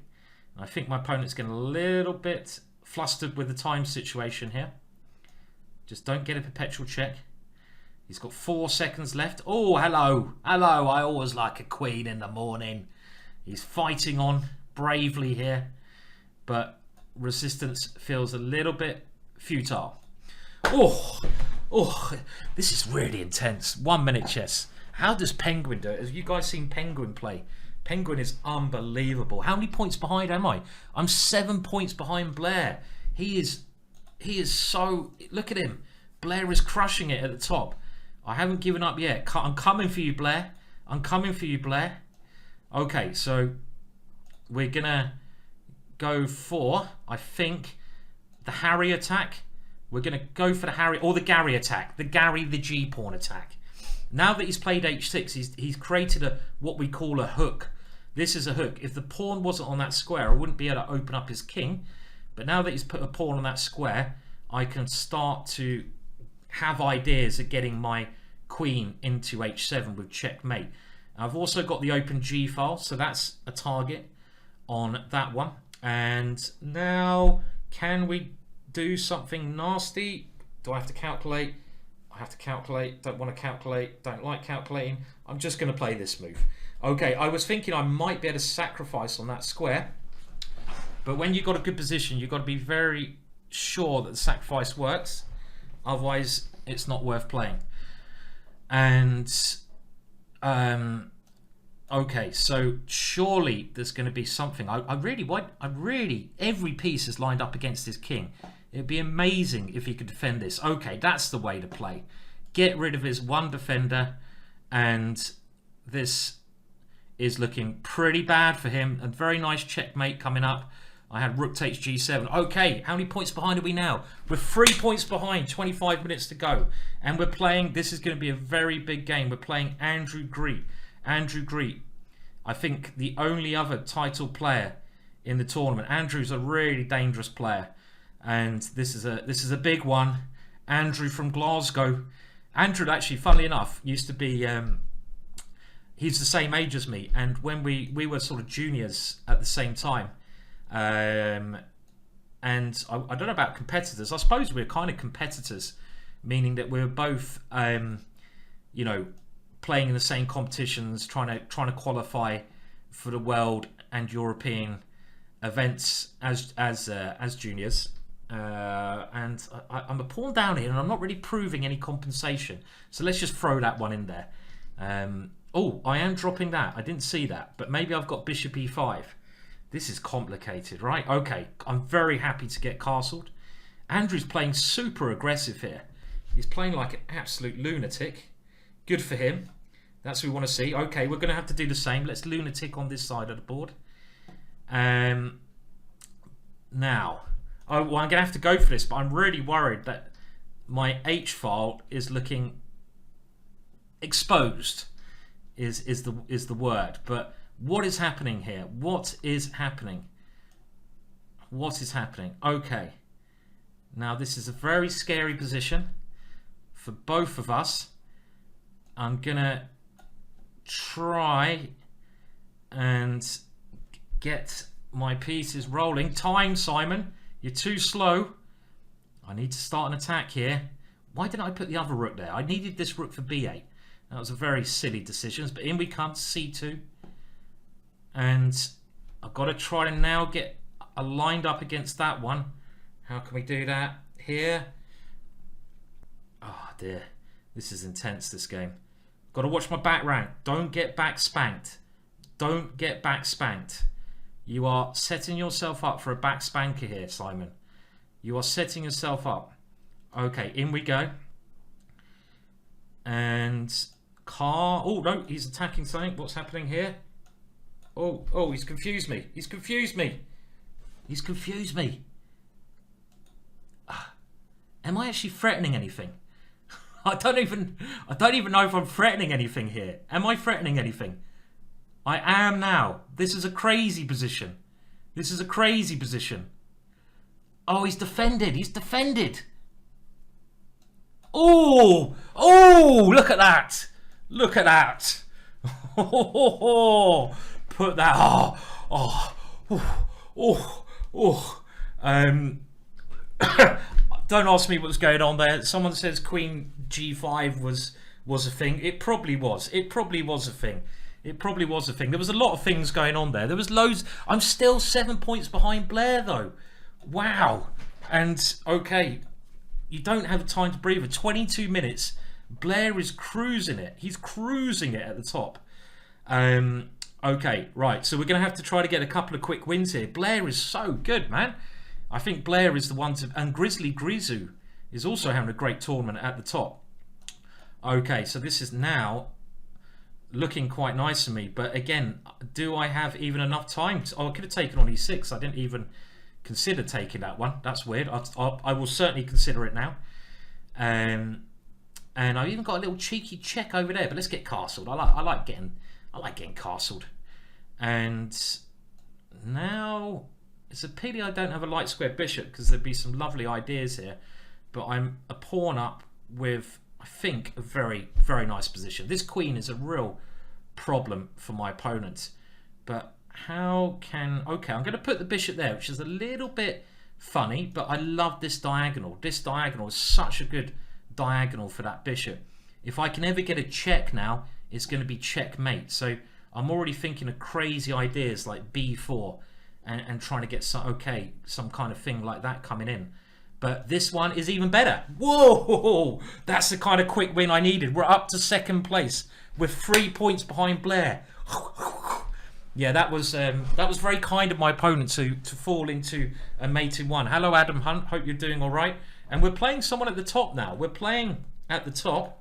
I think my opponent's getting a little bit flustered with the time situation here. Just don't get a perpetual check. He's got 4 seconds left. Oh, hello. Hello. I always like a queen in the morning. He's fighting on bravely here. But resistance feels a little bit futile. Oh, this is really intense. 1 minute chess. How does Penguin do it? Have you guys seen Penguin play? Penguin is unbelievable. How many points behind am I? I'm 7 points behind Blair. He is so, look at him. Blair is crushing it at the top. I haven't given up yet. I'm coming for you, Blair. I'm coming for you, Blair. Okay, so we're gonna go for, I think, the Harry attack. We're gonna go for the Harry or the Gary attack. The G pawn attack. Now that he's played h6, he's created what we call a hook. This is a hook. If the pawn wasn't on that square, I wouldn't be able to open up his king. But now that he's put a pawn on that square, I can start to have ideas of getting my queen into h7 with checkmate. I've also got the open g file, so that's a target on that one. And now, can we do something nasty? Do I have to calculate? I have to calculate. Don't want to calculate. Don't like calculating. I'm just going to play this move. Okay, I was thinking I might be able to sacrifice on that square, but when you've got a good position, you've got to be very sure that the sacrifice works. Otherwise, it's not worth playing. And okay, so surely there's going to be something. I really, every piece is lined up against his king. It'd be amazing if he could defend this. Okay, that's the way to play. Get rid of his one defender, and this is looking pretty bad for him. A very nice checkmate coming up. I had rook takes g7. Okay, how many points behind are we now? We're 3 points behind, 25 minutes to go. And we're playing, this is going to be a very big game. We're playing Andrew Greet. Andrew Greet, I think the only other title player in the tournament. Andrew's a really dangerous player. And this is a big one. Andrew from Glasgow. Andrew, actually, funnily enough, used to be, he's the same age as me. And when we were sort of juniors at the same time, and I don't know about competitors. I suppose we're kind of competitors, meaning that we're both, you know, playing in the same competitions, trying to qualify for the world and European events as juniors. And I'm a pawn down here, and I'm not really proving any compensation. So let's just throw that one in there. Oh, I am dropping that. I didn't see that, but maybe I've got bishop e5. This is complicated, right? Okay, I'm very happy to get castled. Andrew's playing super aggressive here. He's playing like an absolute lunatic. Good for him. That's what we want to see. Okay, we're going to have to do the same. Let's lunatic on this side of the board. Now, well, I'm going to have to go for this, but I'm really worried that my H file is looking exposed. Is the word? But what is happening here? What is happening? What is happening? Okay. Now this is a very scary position for both of us. I'm gonna try and get my pieces rolling. Time, Simon. You're too slow. I need to start an attack here. Why didn't I put the other rook there? I needed this rook for b8. That was a very silly decision. But in we come to c2. And I've got to try to now get aligned up against that one. How can we do that? Here. Oh dear. This is intense, this game. Got to watch my back rank. Don't get back spanked. Don't get back spanked. You are setting yourself up for a back spanker here, Simon. You are setting yourself up. Okay, in we go. And oh no, he's attacking something. What's happening here? Oh, he's confused me. He's confused me. He's confused me. Am I actually threatening anything? I don't even know if I'm threatening anything here. Am I threatening anything? I am now. This is a crazy position. This is a crazy position. Oh, he's defended. He's defended. Oh, look at that. Look at that. Put that. Don't ask me what's going on there. Someone says Queen G5 was a thing. It probably was. It probably was a thing. It probably was a thing. There was a lot of things going on there. There was loads. I'm still 7 points behind Blair though. Wow. And okay, you don't have time to breathe. 22 minutes. Blair is cruising it. He's cruising it at the top. Okay, right. So we're going to have to try to get a couple of quick wins here. Blair is so good, man. I think Blair is the one to... And Grizzly Grizu is also having a great tournament at the top. Okay, so this is now looking quite nice to me. But again, do I have even enough time? I could have taken on E6. I didn't even consider taking that one. That's weird. I will certainly consider it now. And I've even got a little cheeky check over there. But let's get castled. I like getting castled. And now... It's a pity I don't have a light square bishop because there'd be some lovely ideas here. But I'm a pawn up with, I think, a very, very nice position. This queen is a real problem for my opponent. But how can... Okay, I'm going to put the bishop there, which is a little bit funny. But I love this diagonal. This diagonal is such a good diagonal for that bishop. If I can ever get a check now, it's going to be checkmate. So I'm already thinking of crazy ideas like b4. And trying to get some kind of thing like that coming in. But this one is even better. Whoa! That's the kind of quick win I needed. We're up to second place with 3 points behind Blair. Yeah, that was very kind of my opponent to fall into a mate in one. Hello, Adam Hunt. Hope you're doing all right. And we're playing someone at the top now. We're playing at the top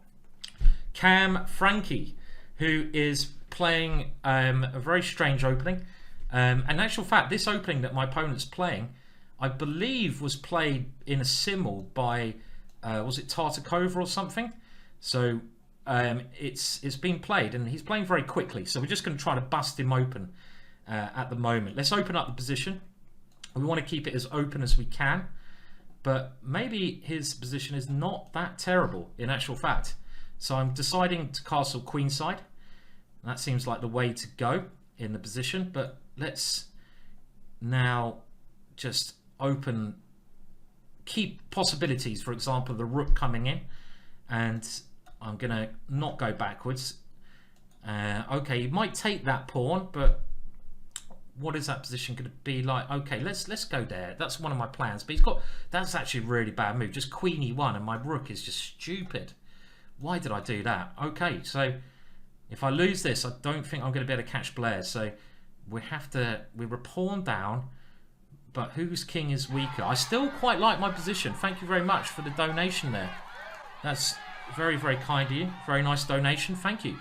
Cam Frankie, who is playing a very strange opening. And in actual fact, this opening that my opponent's playing, I believe was played in a simul by, was it Tartakova or something? So it's been played and he's playing very quickly. So we're just going to try to bust him open at the moment. Let's open up the position. We want to keep it as open as we can. But maybe his position is not that terrible in actual fact. So I'm deciding to castle queenside. That seems like the way to go in the position. But let's now just keep possibilities. For example, the rook coming in, and I'm gonna not go backwards. Okay, you might take that pawn, but what is that position going to be like? Okay, let's go there. That's one of my plans. But that's actually a really bad move. Just queen e1, and my rook is just stupid. Why did I do that? Okay, so if I lose this, I don't think I'm going to be able to catch Blair. So we were pawn down, but whose king is weaker? I still quite like my position. Thank you very much for the donation there. That's very, very kind of you. Very nice donation. Thank you.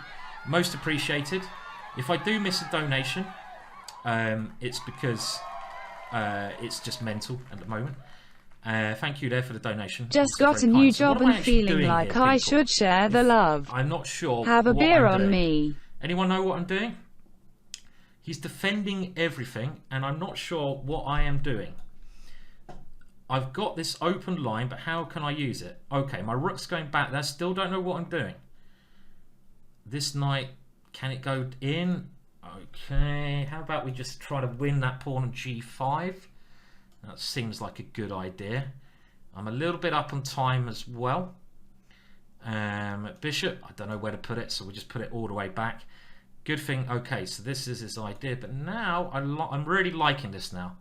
Most appreciated. If I do miss a donation, it's because it's just mental at the moment. Thank you there for the donation. Just got a new job and feeling like I should share the love. I'm not sure. Have a beer on me. Anyone know what I'm doing? He's defending everything, and I'm not sure what I am doing. I've got this open line, but how can I use it? Okay, my rook's going back there. Still don't know what I'm doing. This knight, can it go in? Okay, how about we just try to win that pawn on g5? That seems like a good idea. I'm a little bit up on time as well. Bishop, I don't know where to put it, so we'll just put it all the way back. Good thing. Okay, so this is his idea, but now I'm really liking this now.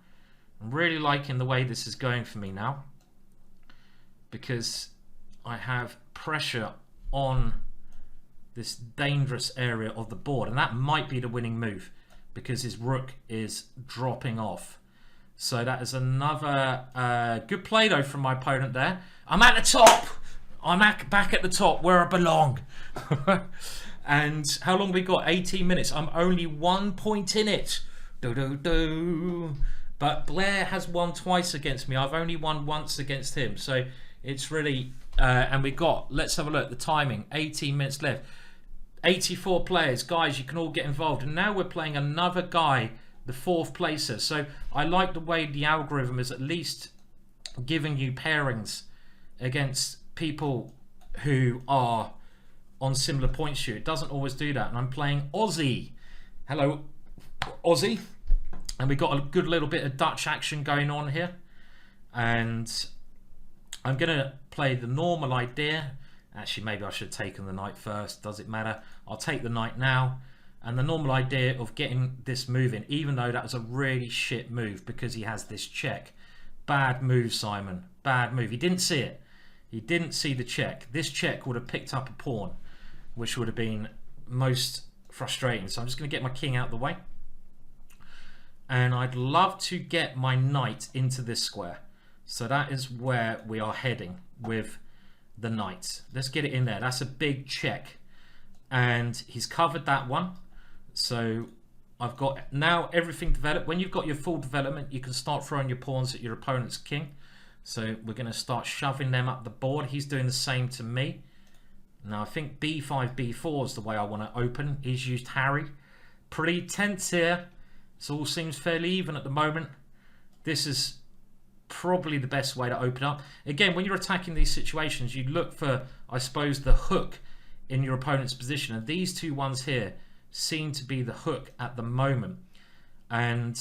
I'm really liking the way this is going for me now, because I have pressure on this dangerous area of the board, and that might be the winning move because his rook is dropping off. So that is another good play though from my opponent there. I'm at the top. I'm back at the top where I belong. And how long we got? 18 minutes. I'm only 1 point in it. But Blair has won twice against me. I've only won once against him. So it's really... and we got... Let's have a look. The timing. 18 minutes left. 84 players. Guys, you can all get involved. And now we're playing another guy, the 4th placer. So I like the way the algorithm is at least giving you pairings against people who are on similar points to you. It doesn't always do that. And I'm playing Aussie. Hello, Aussie. And we got a good little bit of Dutch action going on here. And I'm going to play the normal idea. Actually, maybe I should have taken the knight first. Does it matter? I'll take the knight now. And the normal idea of getting this moving, even though that was a really shit move because he has this check. Bad move, Simon. Bad move. He didn't see it. He didn't see the check. This check would have picked up a pawn, which would have been most frustrating. So I'm just going to get my king out of the way. And I'd love to get my knight into this square. So that is where we are heading with the knight. Let's get it in there. That's a big check. And he's covered that one. So I've got now everything developed. When you've got your full development, you can start throwing your pawns at your opponent's king. So we're going to start shoving them up the board. He's doing the same to me. Now I think b5, b4 is the way I want to open. He's used Harry. Pretty tense here. It all seems fairly even at the moment. This is probably the best way to open up. Again, when you're attacking these situations, you look for, I suppose, the hook in your opponent's position. And these two ones here seem to be the hook at the moment. And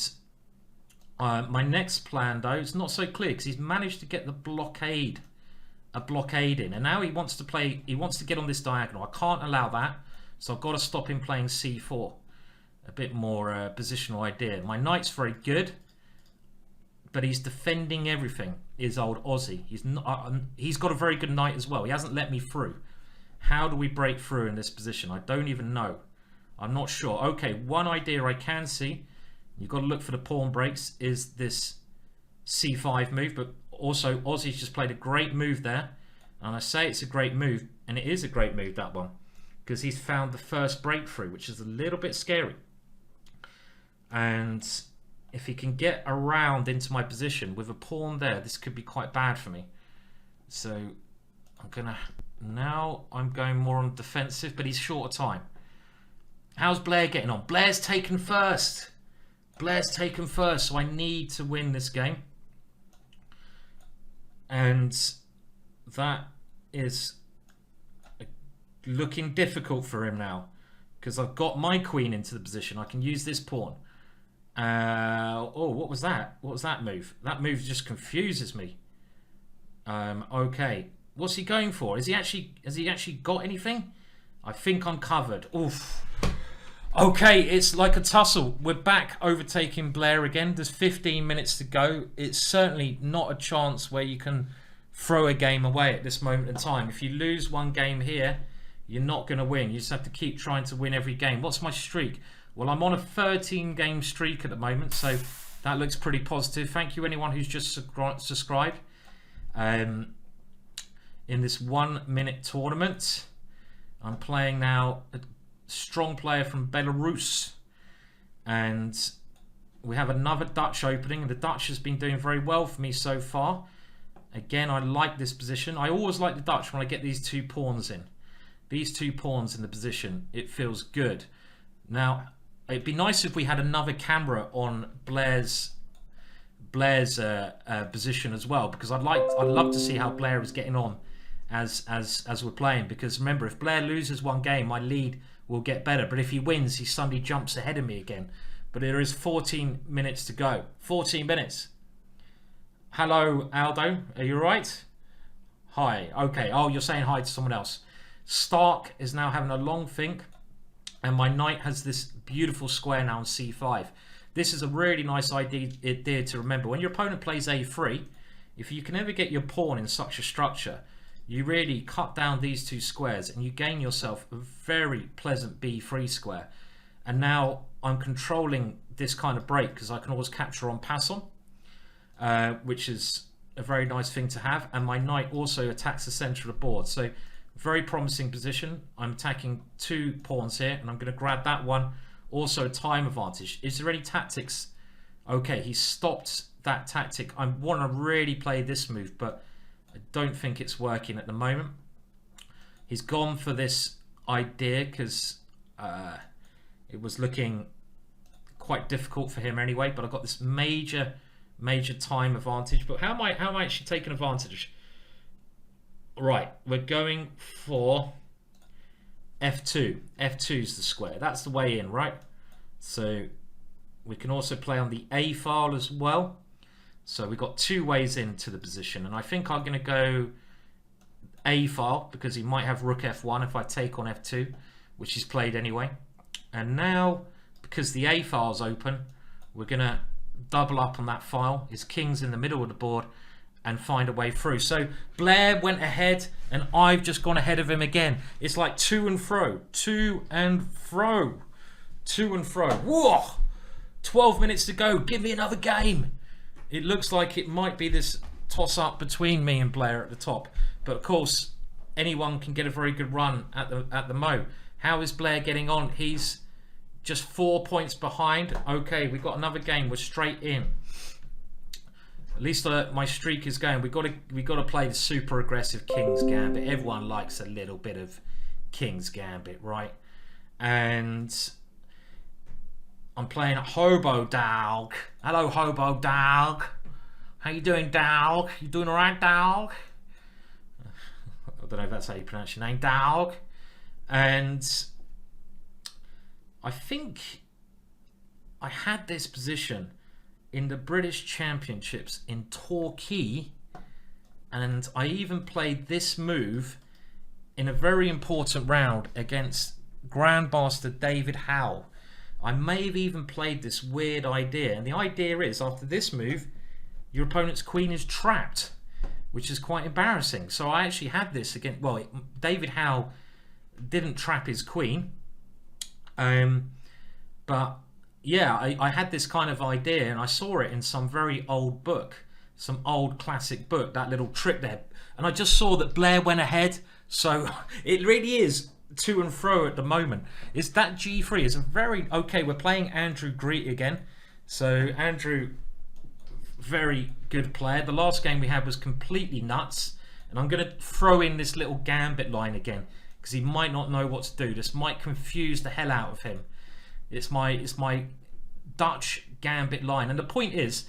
my next plan, though, is not so clear because he's managed to get the blockade, a blockade in. And now he wants to play, he wants to get on this diagonal. I can't allow that. So I've got to stop him playing c4. A bit more positional idea. My knight's very good, but he's defending everything. Is old Aussie. He's got a very good knight as well. He hasn't let me through. How do we break through in this position? I don't even know. I'm not sure. Okay, one idea I can see. You've got to look for the pawn breaks. Is this c5 move, but also Aussie's just played a great move there, and I say it's a great move, and it is a great move, that one, because he's found the first breakthrough, which is a little bit scary. And if he can get around into my position with a pawn there, this could be quite bad for me. So I'm gonna, now I'm going more on defensive, but he's short of time. How's Blair getting on? Blair's taken first. Blair's taken first, so I need to win this game. And that is looking difficult for him now, because I've got my queen into the position. I can use this pawn. Oh, what was that? What was that move? That move just confuses me. Okay, what's he going for? Has he actually got anything? I think I'm covered. Oof. Okay, it's like a tussle. We're back overtaking Blair again. There's 15 minutes to go. It's certainly not a chance where you can throw a game away at this moment in time. If you lose one game here, you're not going to win. You just have to keep trying to win every game. What's my streak? Well, I'm on a 13 game streak at the moment, so that looks pretty positive. Thank you anyone who's just subscribed in this 1 minute tournament. I'm playing now a strong player from Belarus, and we have another Dutch opening, and the Dutch has been doing very well for me so far. Again, I like this position. I always like the Dutch when I get these 2 pawns in. These 2 pawns in the position, it feels good. Now, it'd be nice if we had another camera on Blair's position as well, because I'd love to see how Blair is getting on as we're playing. Because remember, if Blair loses one game, my lead will get better. But if he wins, he suddenly jumps ahead of me again. But there is 14 minutes to go. 14 minutes. Hello, Aldo. Are you right? Hi. Okay. Oh, you're saying hi to someone else. Stark is now having a long think. And my knight has this beautiful square now on c5. This is a really nice idea to remember. When your opponent plays a3, if you can ever get your pawn in such a structure, you really cut down these 2 squares and you gain yourself a very pleasant b3 square. And now I'm controlling this kind of break because I can always capture on pass on, which is a very nice thing to have. And my knight also attacks the center of the board. So very promising position. I'm attacking 2 pawns here, and I'm going to grab that one. Also a time advantage. Is there any tactics? Okay, he stopped that tactic. I want to really play this move, but I don't think it's working at the moment. He's gone for this idea because it was looking quite difficult for him anyway. But I've got this major time advantage. But how am I actually taking advantage? Right, we're going for f2. f2 is the square. That's the way in, right? So we can also play on the a file as well. So we've got 2 ways into the position, and I think I'm going to go a file because he might have rook f1 if I take on f2, which he's played anyway. And now, because the a file is open, we're going to double up on that file. His king's in the middle of the board, and find a way through. So Blair went ahead and I've just gone ahead of him again. It's like to and fro, to and fro, to and fro. Whoa! 12 minutes to go. Give me another game. It looks like it might be this toss up between me and Blair at the top. But of course, anyone can get a very good run at the mo. How is Blair getting on? He's just 4 points behind. Okay, we've got another game. We're straight in. At least my streak is going. We got to play the super aggressive King's Gambit. Everyone likes a little bit of King's Gambit, right? And I'm playing at Hobo Dog. Hello, Hobo Dog. How you doing, Dog? You doing all right, Dog? I don't know if that's how you pronounce your name, Dog. And I think I had this position in the British Championships in Torquay, and I even played this move in a very important round against Grandmaster David Howe. I may have even played this weird idea, and the idea is after this move your opponent's queen is trapped, which is quite embarrassing. So I actually had this against, well, David Howe didn't trap his queen, but yeah, I had this kind of idea, and I saw it in some very old book, some old classic book, that little trick there. And I just saw that Blair went ahead. So it really is to and fro at the moment. Is that G3 is a very... Okay, we're playing Andrew Greet again. So Andrew, very good player. The last game we had was completely nuts. And I'm going to throw in this little gambit line again, because he might not know what to do. This might confuse the hell out of him. It's my Dutch gambit line. And the point is,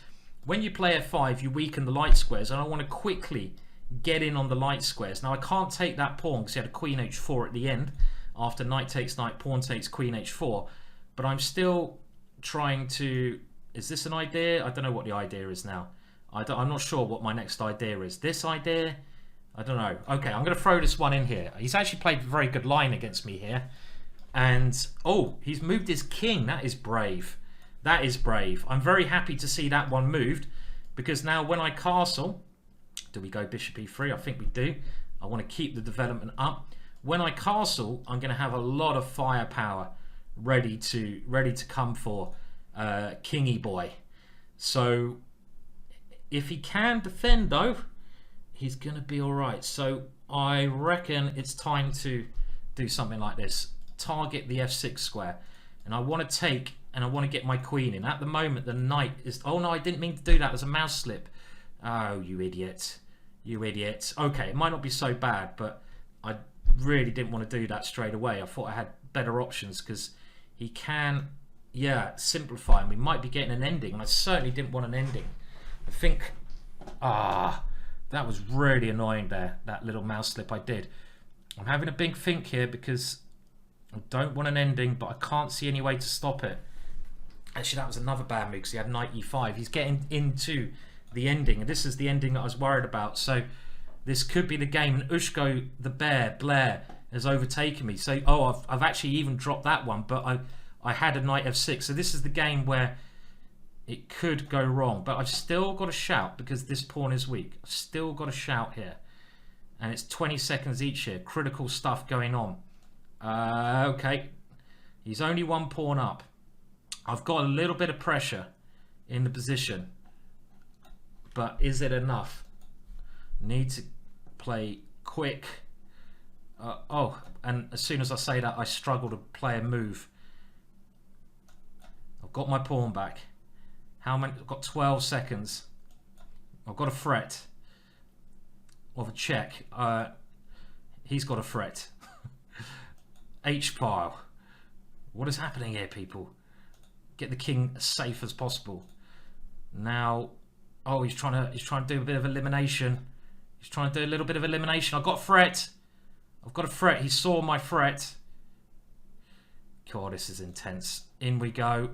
when you play f5, you weaken the light squares, and I want to quickly get in on the light squares. Now I can't take that pawn because he had a queen h4 at the end after knight takes knight, pawn takes queen h4, but I'm still trying to... Is this an idea? I don't know what the idea is now. I'm not sure what my next idea is. This idea? I don't know. Okay, I'm going to throw this one in here. He's actually played a very good line against me here. And, oh, he's moved his king. That is brave. That is brave. I'm very happy to see that one moved, because now when I castle... Do we go bishop e3? I think we do. I want to keep the development up. When I castle, I'm going to have a lot of firepower ready to come for Kingy boy. So if he can defend though, he's gonna be all right. So I reckon it's time to do something like this. Target the f6 square, and I want to take, and I want to get my queen in. At the moment the knight is, oh no, I didn't mean to do that. There's a mouse slip. Oh, you idiot, you idiot. Okay, it might not be so bad, but I really didn't want to do that straight away. I thought I had better options, because he can, yeah, simplify, and we might be getting an ending, and I certainly didn't want an ending. I think, that was really annoying there, that little mouse slip I did. I'm having a big think here, because I don't want an ending, but I can't see any way to stop it. Actually, that was another bad move, because he had knight e5. He's getting into the ending, and this is the ending that I was worried about. So this could be the game, and Ushko the bear, Blair, has overtaken me. So, oh, I've actually even dropped that one, but I had a knight f6. So this is the game where it could go wrong, but I've still got a shout, because this pawn is weak. I've still got a shout here, and it's 20 seconds each here. Critical stuff going on. Okay, he's only one pawn up. I've got a little bit of pressure in the position, but is it enough? Need to play quick. Oh, and as soon as I say that, I struggle to play a move. I've got my pawn back. How many? I've got 12 seconds. I've got a threat of a check. He's got a threat. H-pile. What is happening here, people? Get the king as safe as possible. Now, oh, he's trying to do a bit of elimination. He's trying to do a little bit of elimination. I've got a threat. I've got a threat. He saw my threat. God, this is intense. In we go.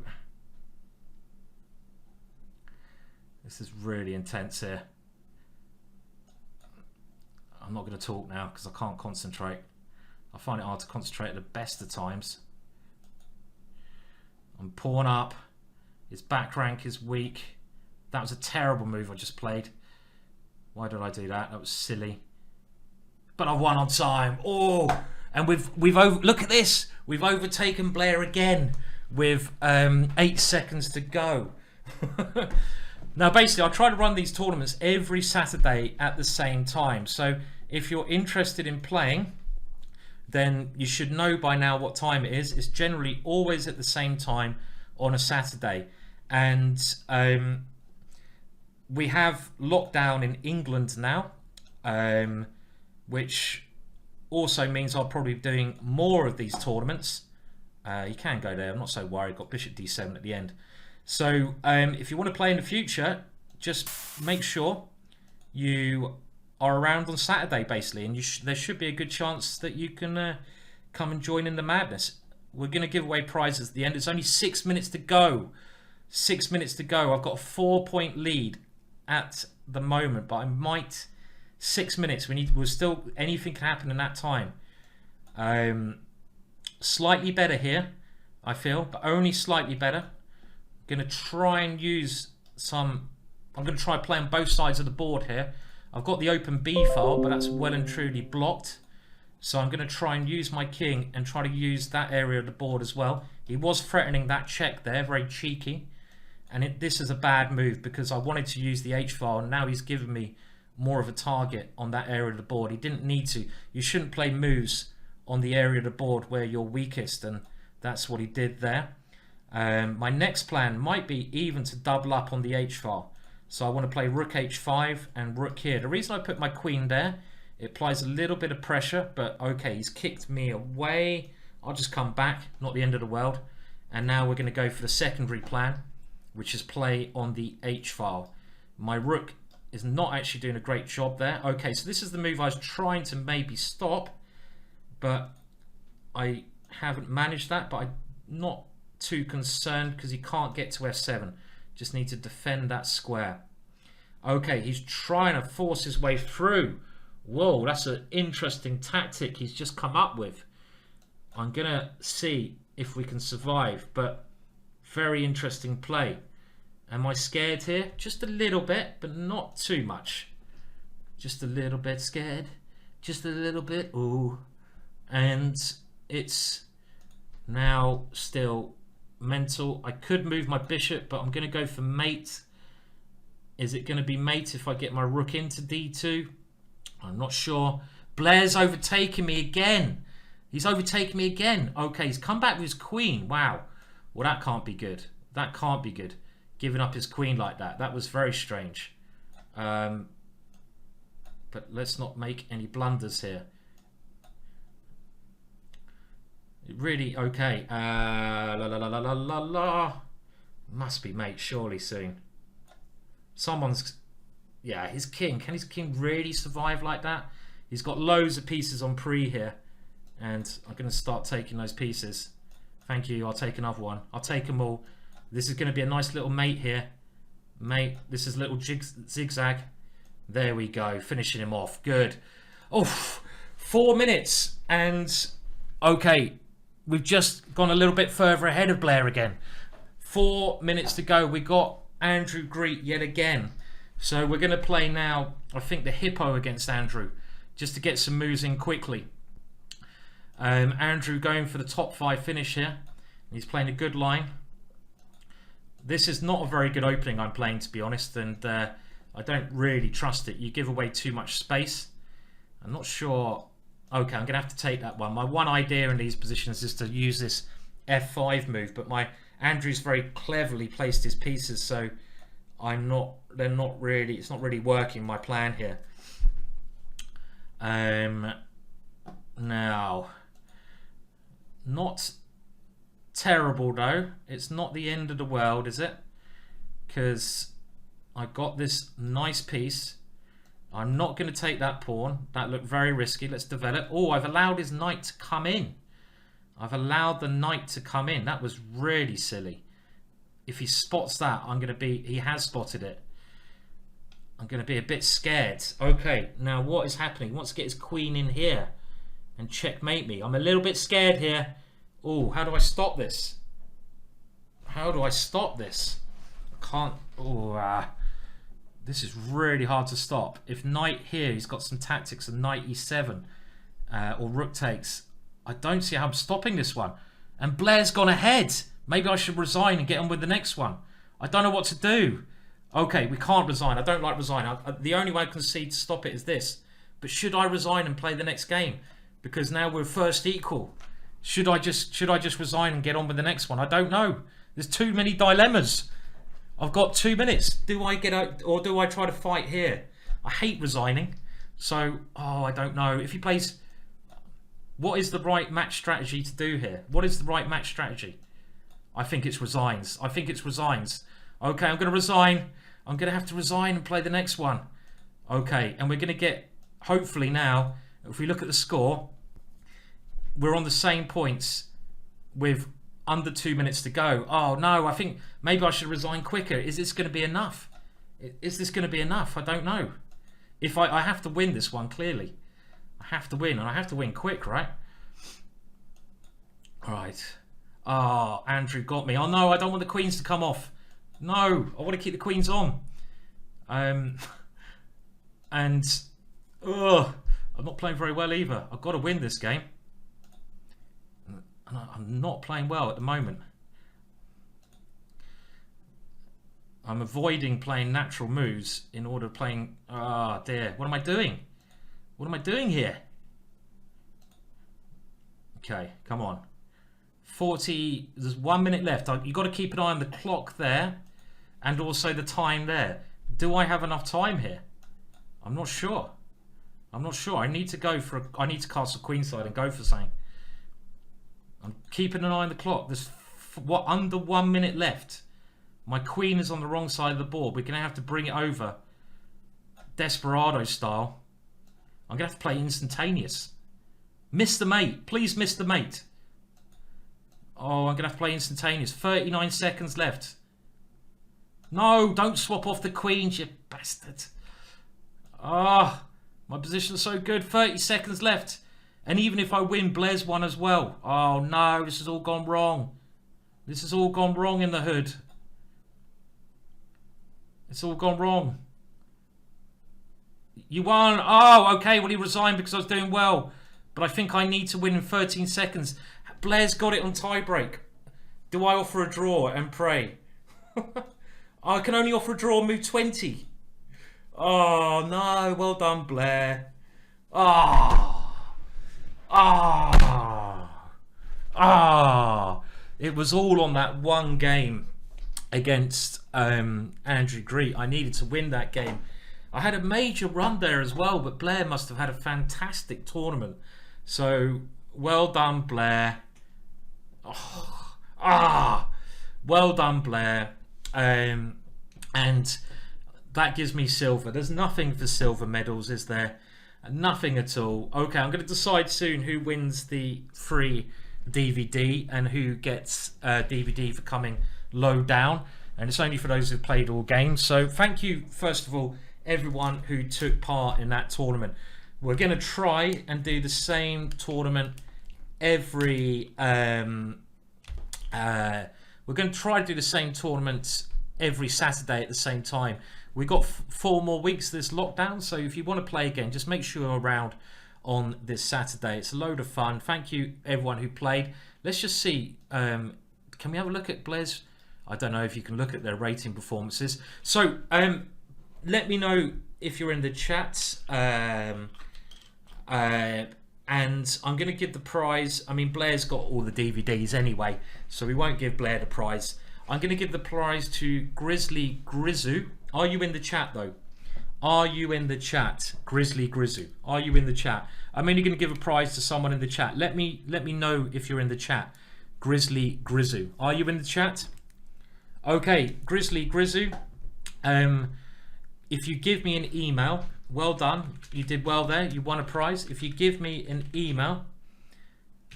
This is really intense here. I'm not going to talk now because I can't concentrate. I find it hard to concentrate at the best of times. I'm pawn up. His back rank is weak. That was a terrible move I just played. Why did I do that? That was silly. But I won on time. Oh, and we've look at this. We've overtaken Blair again with 8 seconds to go. Now, basically, I try to run these tournaments every Saturday at the same time. So if you're interested in playing, then you should know by now what time it is. It's generally always at the same time on a Saturday. And we have lockdown in England now, which also means I'll probably be doing more of these tournaments. You can go there, I'm not so worried. Got bishop d7 at the end. So if you want to play in the future, just make sure you are around on Saturday, basically, and there should be a good chance that you can come and join in the madness. We're going to give away prizes at the end. It's only 6 minutes to go. 6 minutes to go. I've got a 4-point lead at the moment, but I might 6 minutes. We're still, anything can happen in that time. Slightly better here, I feel, but only slightly better. Going to try and use some. I'm going to try playing both sides of the board here. I've got the open B file, but that's well and truly blocked. So I'm going to try and use my king and try to use that area of the board as well. He was threatening that check there, very cheeky. And this is a bad move because I wanted to use the H file, and now he's given me more of a target on that area of the board. He didn't need to. You shouldn't play moves on the area of the board where you're weakest, and that's what he did there. My next plan might be even to double up on the H file. So I want to play rook h5 and rook here. The reason I put my queen there, it applies a little bit of pressure, but okay, he's kicked me away. I'll just come back, not the end of the world. And now we're going to go for the secondary plan, which is play on the H file. My rook is not actually doing a great job there. Okay, so this is the move I was trying to maybe stop, but I haven't managed that, but I'm not too concerned because he can't get to f7. Just need to defend that square. Okay, he's trying to force his way through. Whoa, that's an interesting tactic he's just come up with. I'm going to see if we can survive, but very interesting play. Am I scared here? Just a little bit, but not too much. Just a little bit scared. Just a little bit. Ooh. And it's Now, still mental. I could move my bishop, but I'm going to go for mate. Is it going to be mate if I get my rook into d2? I'm not sure. Blair's overtaking me again. He's overtaken me again. Okay, he's come back with his queen. Wow. Well, that can't be good. That can't be good. Giving up his queen like that. That was very strange. But let's not make any blunders here. Really, okay. La la la la la la la. Must be mate surely soon. Someone's... Yeah, his king. Can his king really survive like that? He's got loads of pieces on pre here. And I'm going to start taking those pieces. Thank you. I'll take another one. I'll take them all. This is going to be a nice little mate here. Mate, this is a little zigzag. There we go. Finishing him off. Good. Oh, 4 minutes. And, okay, we've just gone a little bit further ahead of Blair again. 4 minutes to go. We got Andrew Greet yet again. So we're going to play now, I think, the hippo against Andrew, just to get some moves in quickly. Andrew going for the top 5 finish here. He's playing a good line. This is not a very good opening I'm playing, to be honest, and I don't really trust it. You give away too much space. I'm not sure. Okay, I'm going to have to take that one. My one idea in these positions is to use this F5 move, but Andrew's very cleverly placed his pieces, so they're not really, it's not really working, my plan here. Now, not terrible though. It's not the end of the world, is it? Because I got this nice piece. I'm not going to take that pawn. That looked very risky. Let's develop. Oh, I've allowed his knight to come in. I've allowed the knight to come in. That was really silly. If he spots that, he has spotted it. I'm going to be a bit scared. Okay, now what is happening? He wants to get his queen in here and checkmate me. I'm a little bit scared here. Oh, how do I stop this? How do I stop this? I can't. Oh, this is really hard to stop. If knight here, he's got some tactics of knight e7 or rook takes. I don't see how I'm stopping this one. And Blair's gone ahead. Maybe I should resign and get on with the next one. I don't know what to do. Okay, we can't resign. I don't like resign. The only way I can see to stop it is this. But should I resign and play the next game? Because now we're first equal. Should I just resign and get on with the next one? I don't know. There's too many dilemmas. I've got 2 minutes. Do I get out or do I try to fight here? I hate resigning. So, I don't know. If he plays... What is the right match strategy to do here? What is the right match strategy? I think it's resigns. I think it's resigns. Okay, I'm going to resign. I'm going to have to resign and play the next one. Okay, and we're going to get... Hopefully now, if we look at the score, we're on the same points with under 2 minutes to go. Oh no, I think maybe I should resign quicker. Is this going to be enough? Is this going to be enough? I don't know. If I have to win this one, clearly. I have to win, and I have to win quick, right? Alright. Oh, Andrew got me. Oh no, I don't want the queens to come off. No, I want to keep the queens on. And I'm not playing very well either. I've got to win this game. And I'm not playing well at the moment. I'm avoiding playing natural moves in order of playing... Ah, dear. What am I doing? What am I doing here? Okay, come on. 40... There's 1 minute left. You've got to keep an eye on the clock there. And also the time there. Do I have enough time here? I'm not sure. I'm not sure. I need to go for... I need to castle queenside and go for something. I'm keeping an eye on the clock. There's under 1 minute left. My queen is on the wrong side of the board. We're going to have to bring it over. Desperado style. I'm going to have to play instantaneous. Miss the mate. Please miss the mate. Oh, I'm going to have to play instantaneous. 39 seconds left. No, don't swap off the queens, you bastard. Ah, my position's so good. 30 seconds left. And even if I win, Blair's won as well. Oh no, this has all gone wrong. This has all gone wrong in the hood. It's all gone wrong. You won. Oh, okay, well he resigned because I was doing well. But I think I need to win in 13 seconds. Blair's got it on tie break. Do I offer a draw and pray? I can only offer a draw on move 20. Oh no, well done, Blair. It was all on that one game against Andrew Greet. I needed to win that game. I had a major run there as well, but Blair must have had a fantastic tournament. So well done, Blair. Well done, Blair. And that gives me silver. There's nothing for silver medals, is there? Nothing at all. Okay, I'm going to decide soon who wins the free DVD and who gets DVD for coming low down. And it's only for those who've played all games. So thank you, first of all, everyone who took part in that tournament. We're going to try and do the same tournament every Saturday at the same time. We've got 4 more weeks this lockdown, so if you want to play again, just make sure you're around on this Saturday. It's a load of fun. Thank you everyone who played. Let's just see, can we have a look at Blair's? I don't know if you can look at their rating performances. So let me know if you're in the chat, and I'm going to give the prize. I mean, Blair's got all the DVDs anyway, so we won't give Blair the prize. I'm going to give the prize to Grizzly Grizu. Are you in the chat though? Are you in the chat, Grizzly Grizu? Are you in the chat? I'm only going to give a prize to someone in the chat. Let me know if you're in the chat, Grizzly Grizu. Are you in the chat? Okay, Grizzly Grizu. If you give me an email, well done. You did well there. You won a prize. If you give me an email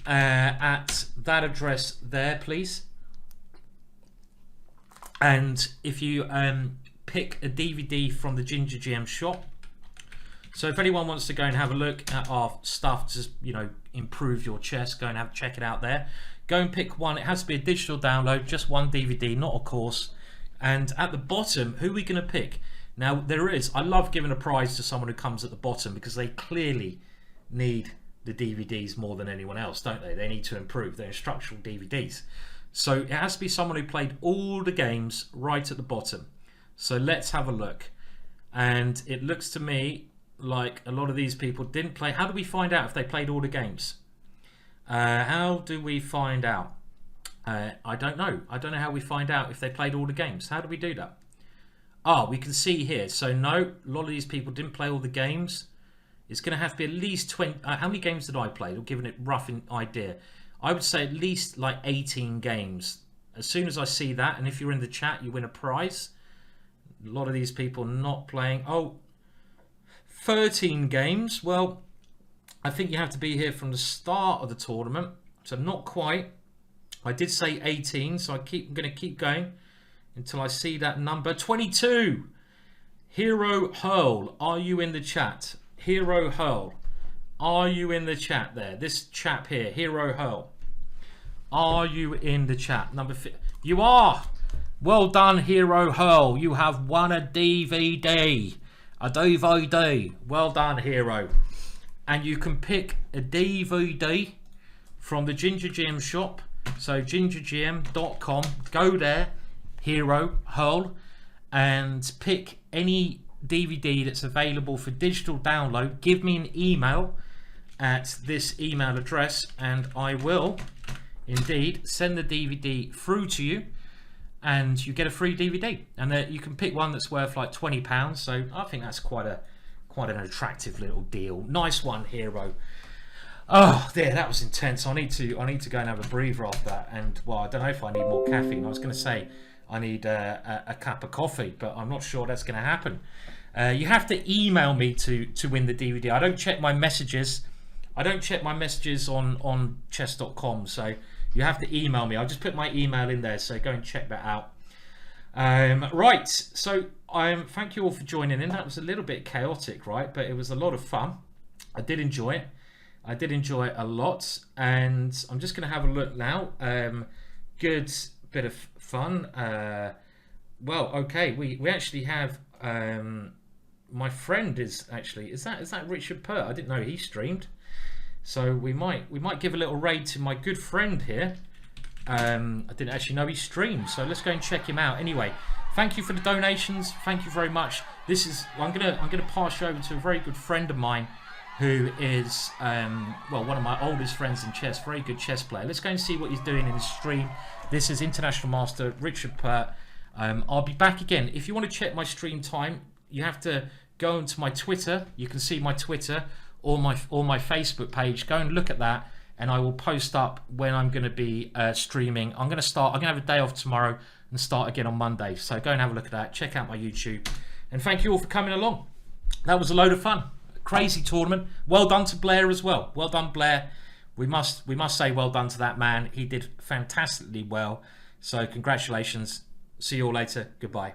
at that address there, please. And if you pick a DVD from the GingerGM shop. So if anyone wants to go and have a look at our stuff to, you know, improve your chess, go and check it out there. Go and pick one. It has to be a digital download, just one DVD, not a course. And at the bottom, who are we going to pick? Now there is, I love giving a prize to someone who comes at the bottom because they clearly need the DVDs more than anyone else, don't they? They need to improve. They're instructional DVDs. So it has to be someone who played all the games right at the bottom. So let's have a look. And it looks to me like a lot of these people didn't play. How do we find out if they played all the games? How do we find out? I don't know. I don't know how we find out if they played all the games. How do we do that? We can see here. So no, a lot of these people didn't play all the games. It's going to have to be at least 20. How many games did I play? Or giving it rough idea. I would say at least like 18 games. As soon as I see that, and if you're in the chat, you win a prize. A lot of these people not playing. 13 games. Well, I think you have to be here from the start of the tournament. So not quite. I did say 18, so I'm going to keep going until I see that number. 22. Hero Hurl, are you in the chat? Hero Hurl, are you in the chat there? This chap here, Hero Hurl. Are you in the chat? You are. Well done, Hero Hurl. You have won a DVD. A DVD. Well done, Hero. And you can pick a DVD from the GingerGM shop. So gingergm.com. Go there, Hero Hurl, and pick any DVD that's available for digital download. Give me an email at this email address, and I will indeed send the DVD through to you, and you get a free DVD. And you can pick one that's worth like £20. So I think that's quite an attractive little deal. Nice one, Hero. Oh, there, that was intense. I need to go and have a breather after that. And well, I don't know if I need more caffeine. I was going to say I need a cup of coffee, but I'm not sure that's going to happen. You have to email me to win the DVD. I don't check my messages. I don't check my messages on chess.com, so you have to email me. I'll just put my email in there, so go and check that out. Right, so thank you all for joining in. That was a little bit chaotic, right? But it was a lot of fun. I did enjoy it. I did enjoy it a lot, and I'm just going to have a look now. Good bit of fun. Well, okay, we actually have my friend is that Richard Pert? I didn't know he streamed. So we might give a little raid to my good friend here. I didn't actually know he streamed, so let's go and check him out. Anyway, thank you for the donations. Thank you very much. I'm gonna pass you over to a very good friend of mine, who is well, one of my oldest friends in chess. Very good chess player. Let's go and see what he's doing in his stream. This is International Master Richard Pert. I'll be back again. If you want to check my stream time, you have to go onto my Twitter. You can see my Twitter or my Facebook page. Go and look at that, and I will post up when I'm going to be streaming. I'm going to have a day off tomorrow and start again on Monday. So go and have a look at that. Check out my YouTube, and thank you all for coming along. That was a load of fun. Crazy tournament. Well done to Blair as well. Well done, Blair. We must say well done to that man. He did fantastically well. So congratulations. See you all later. Goodbye.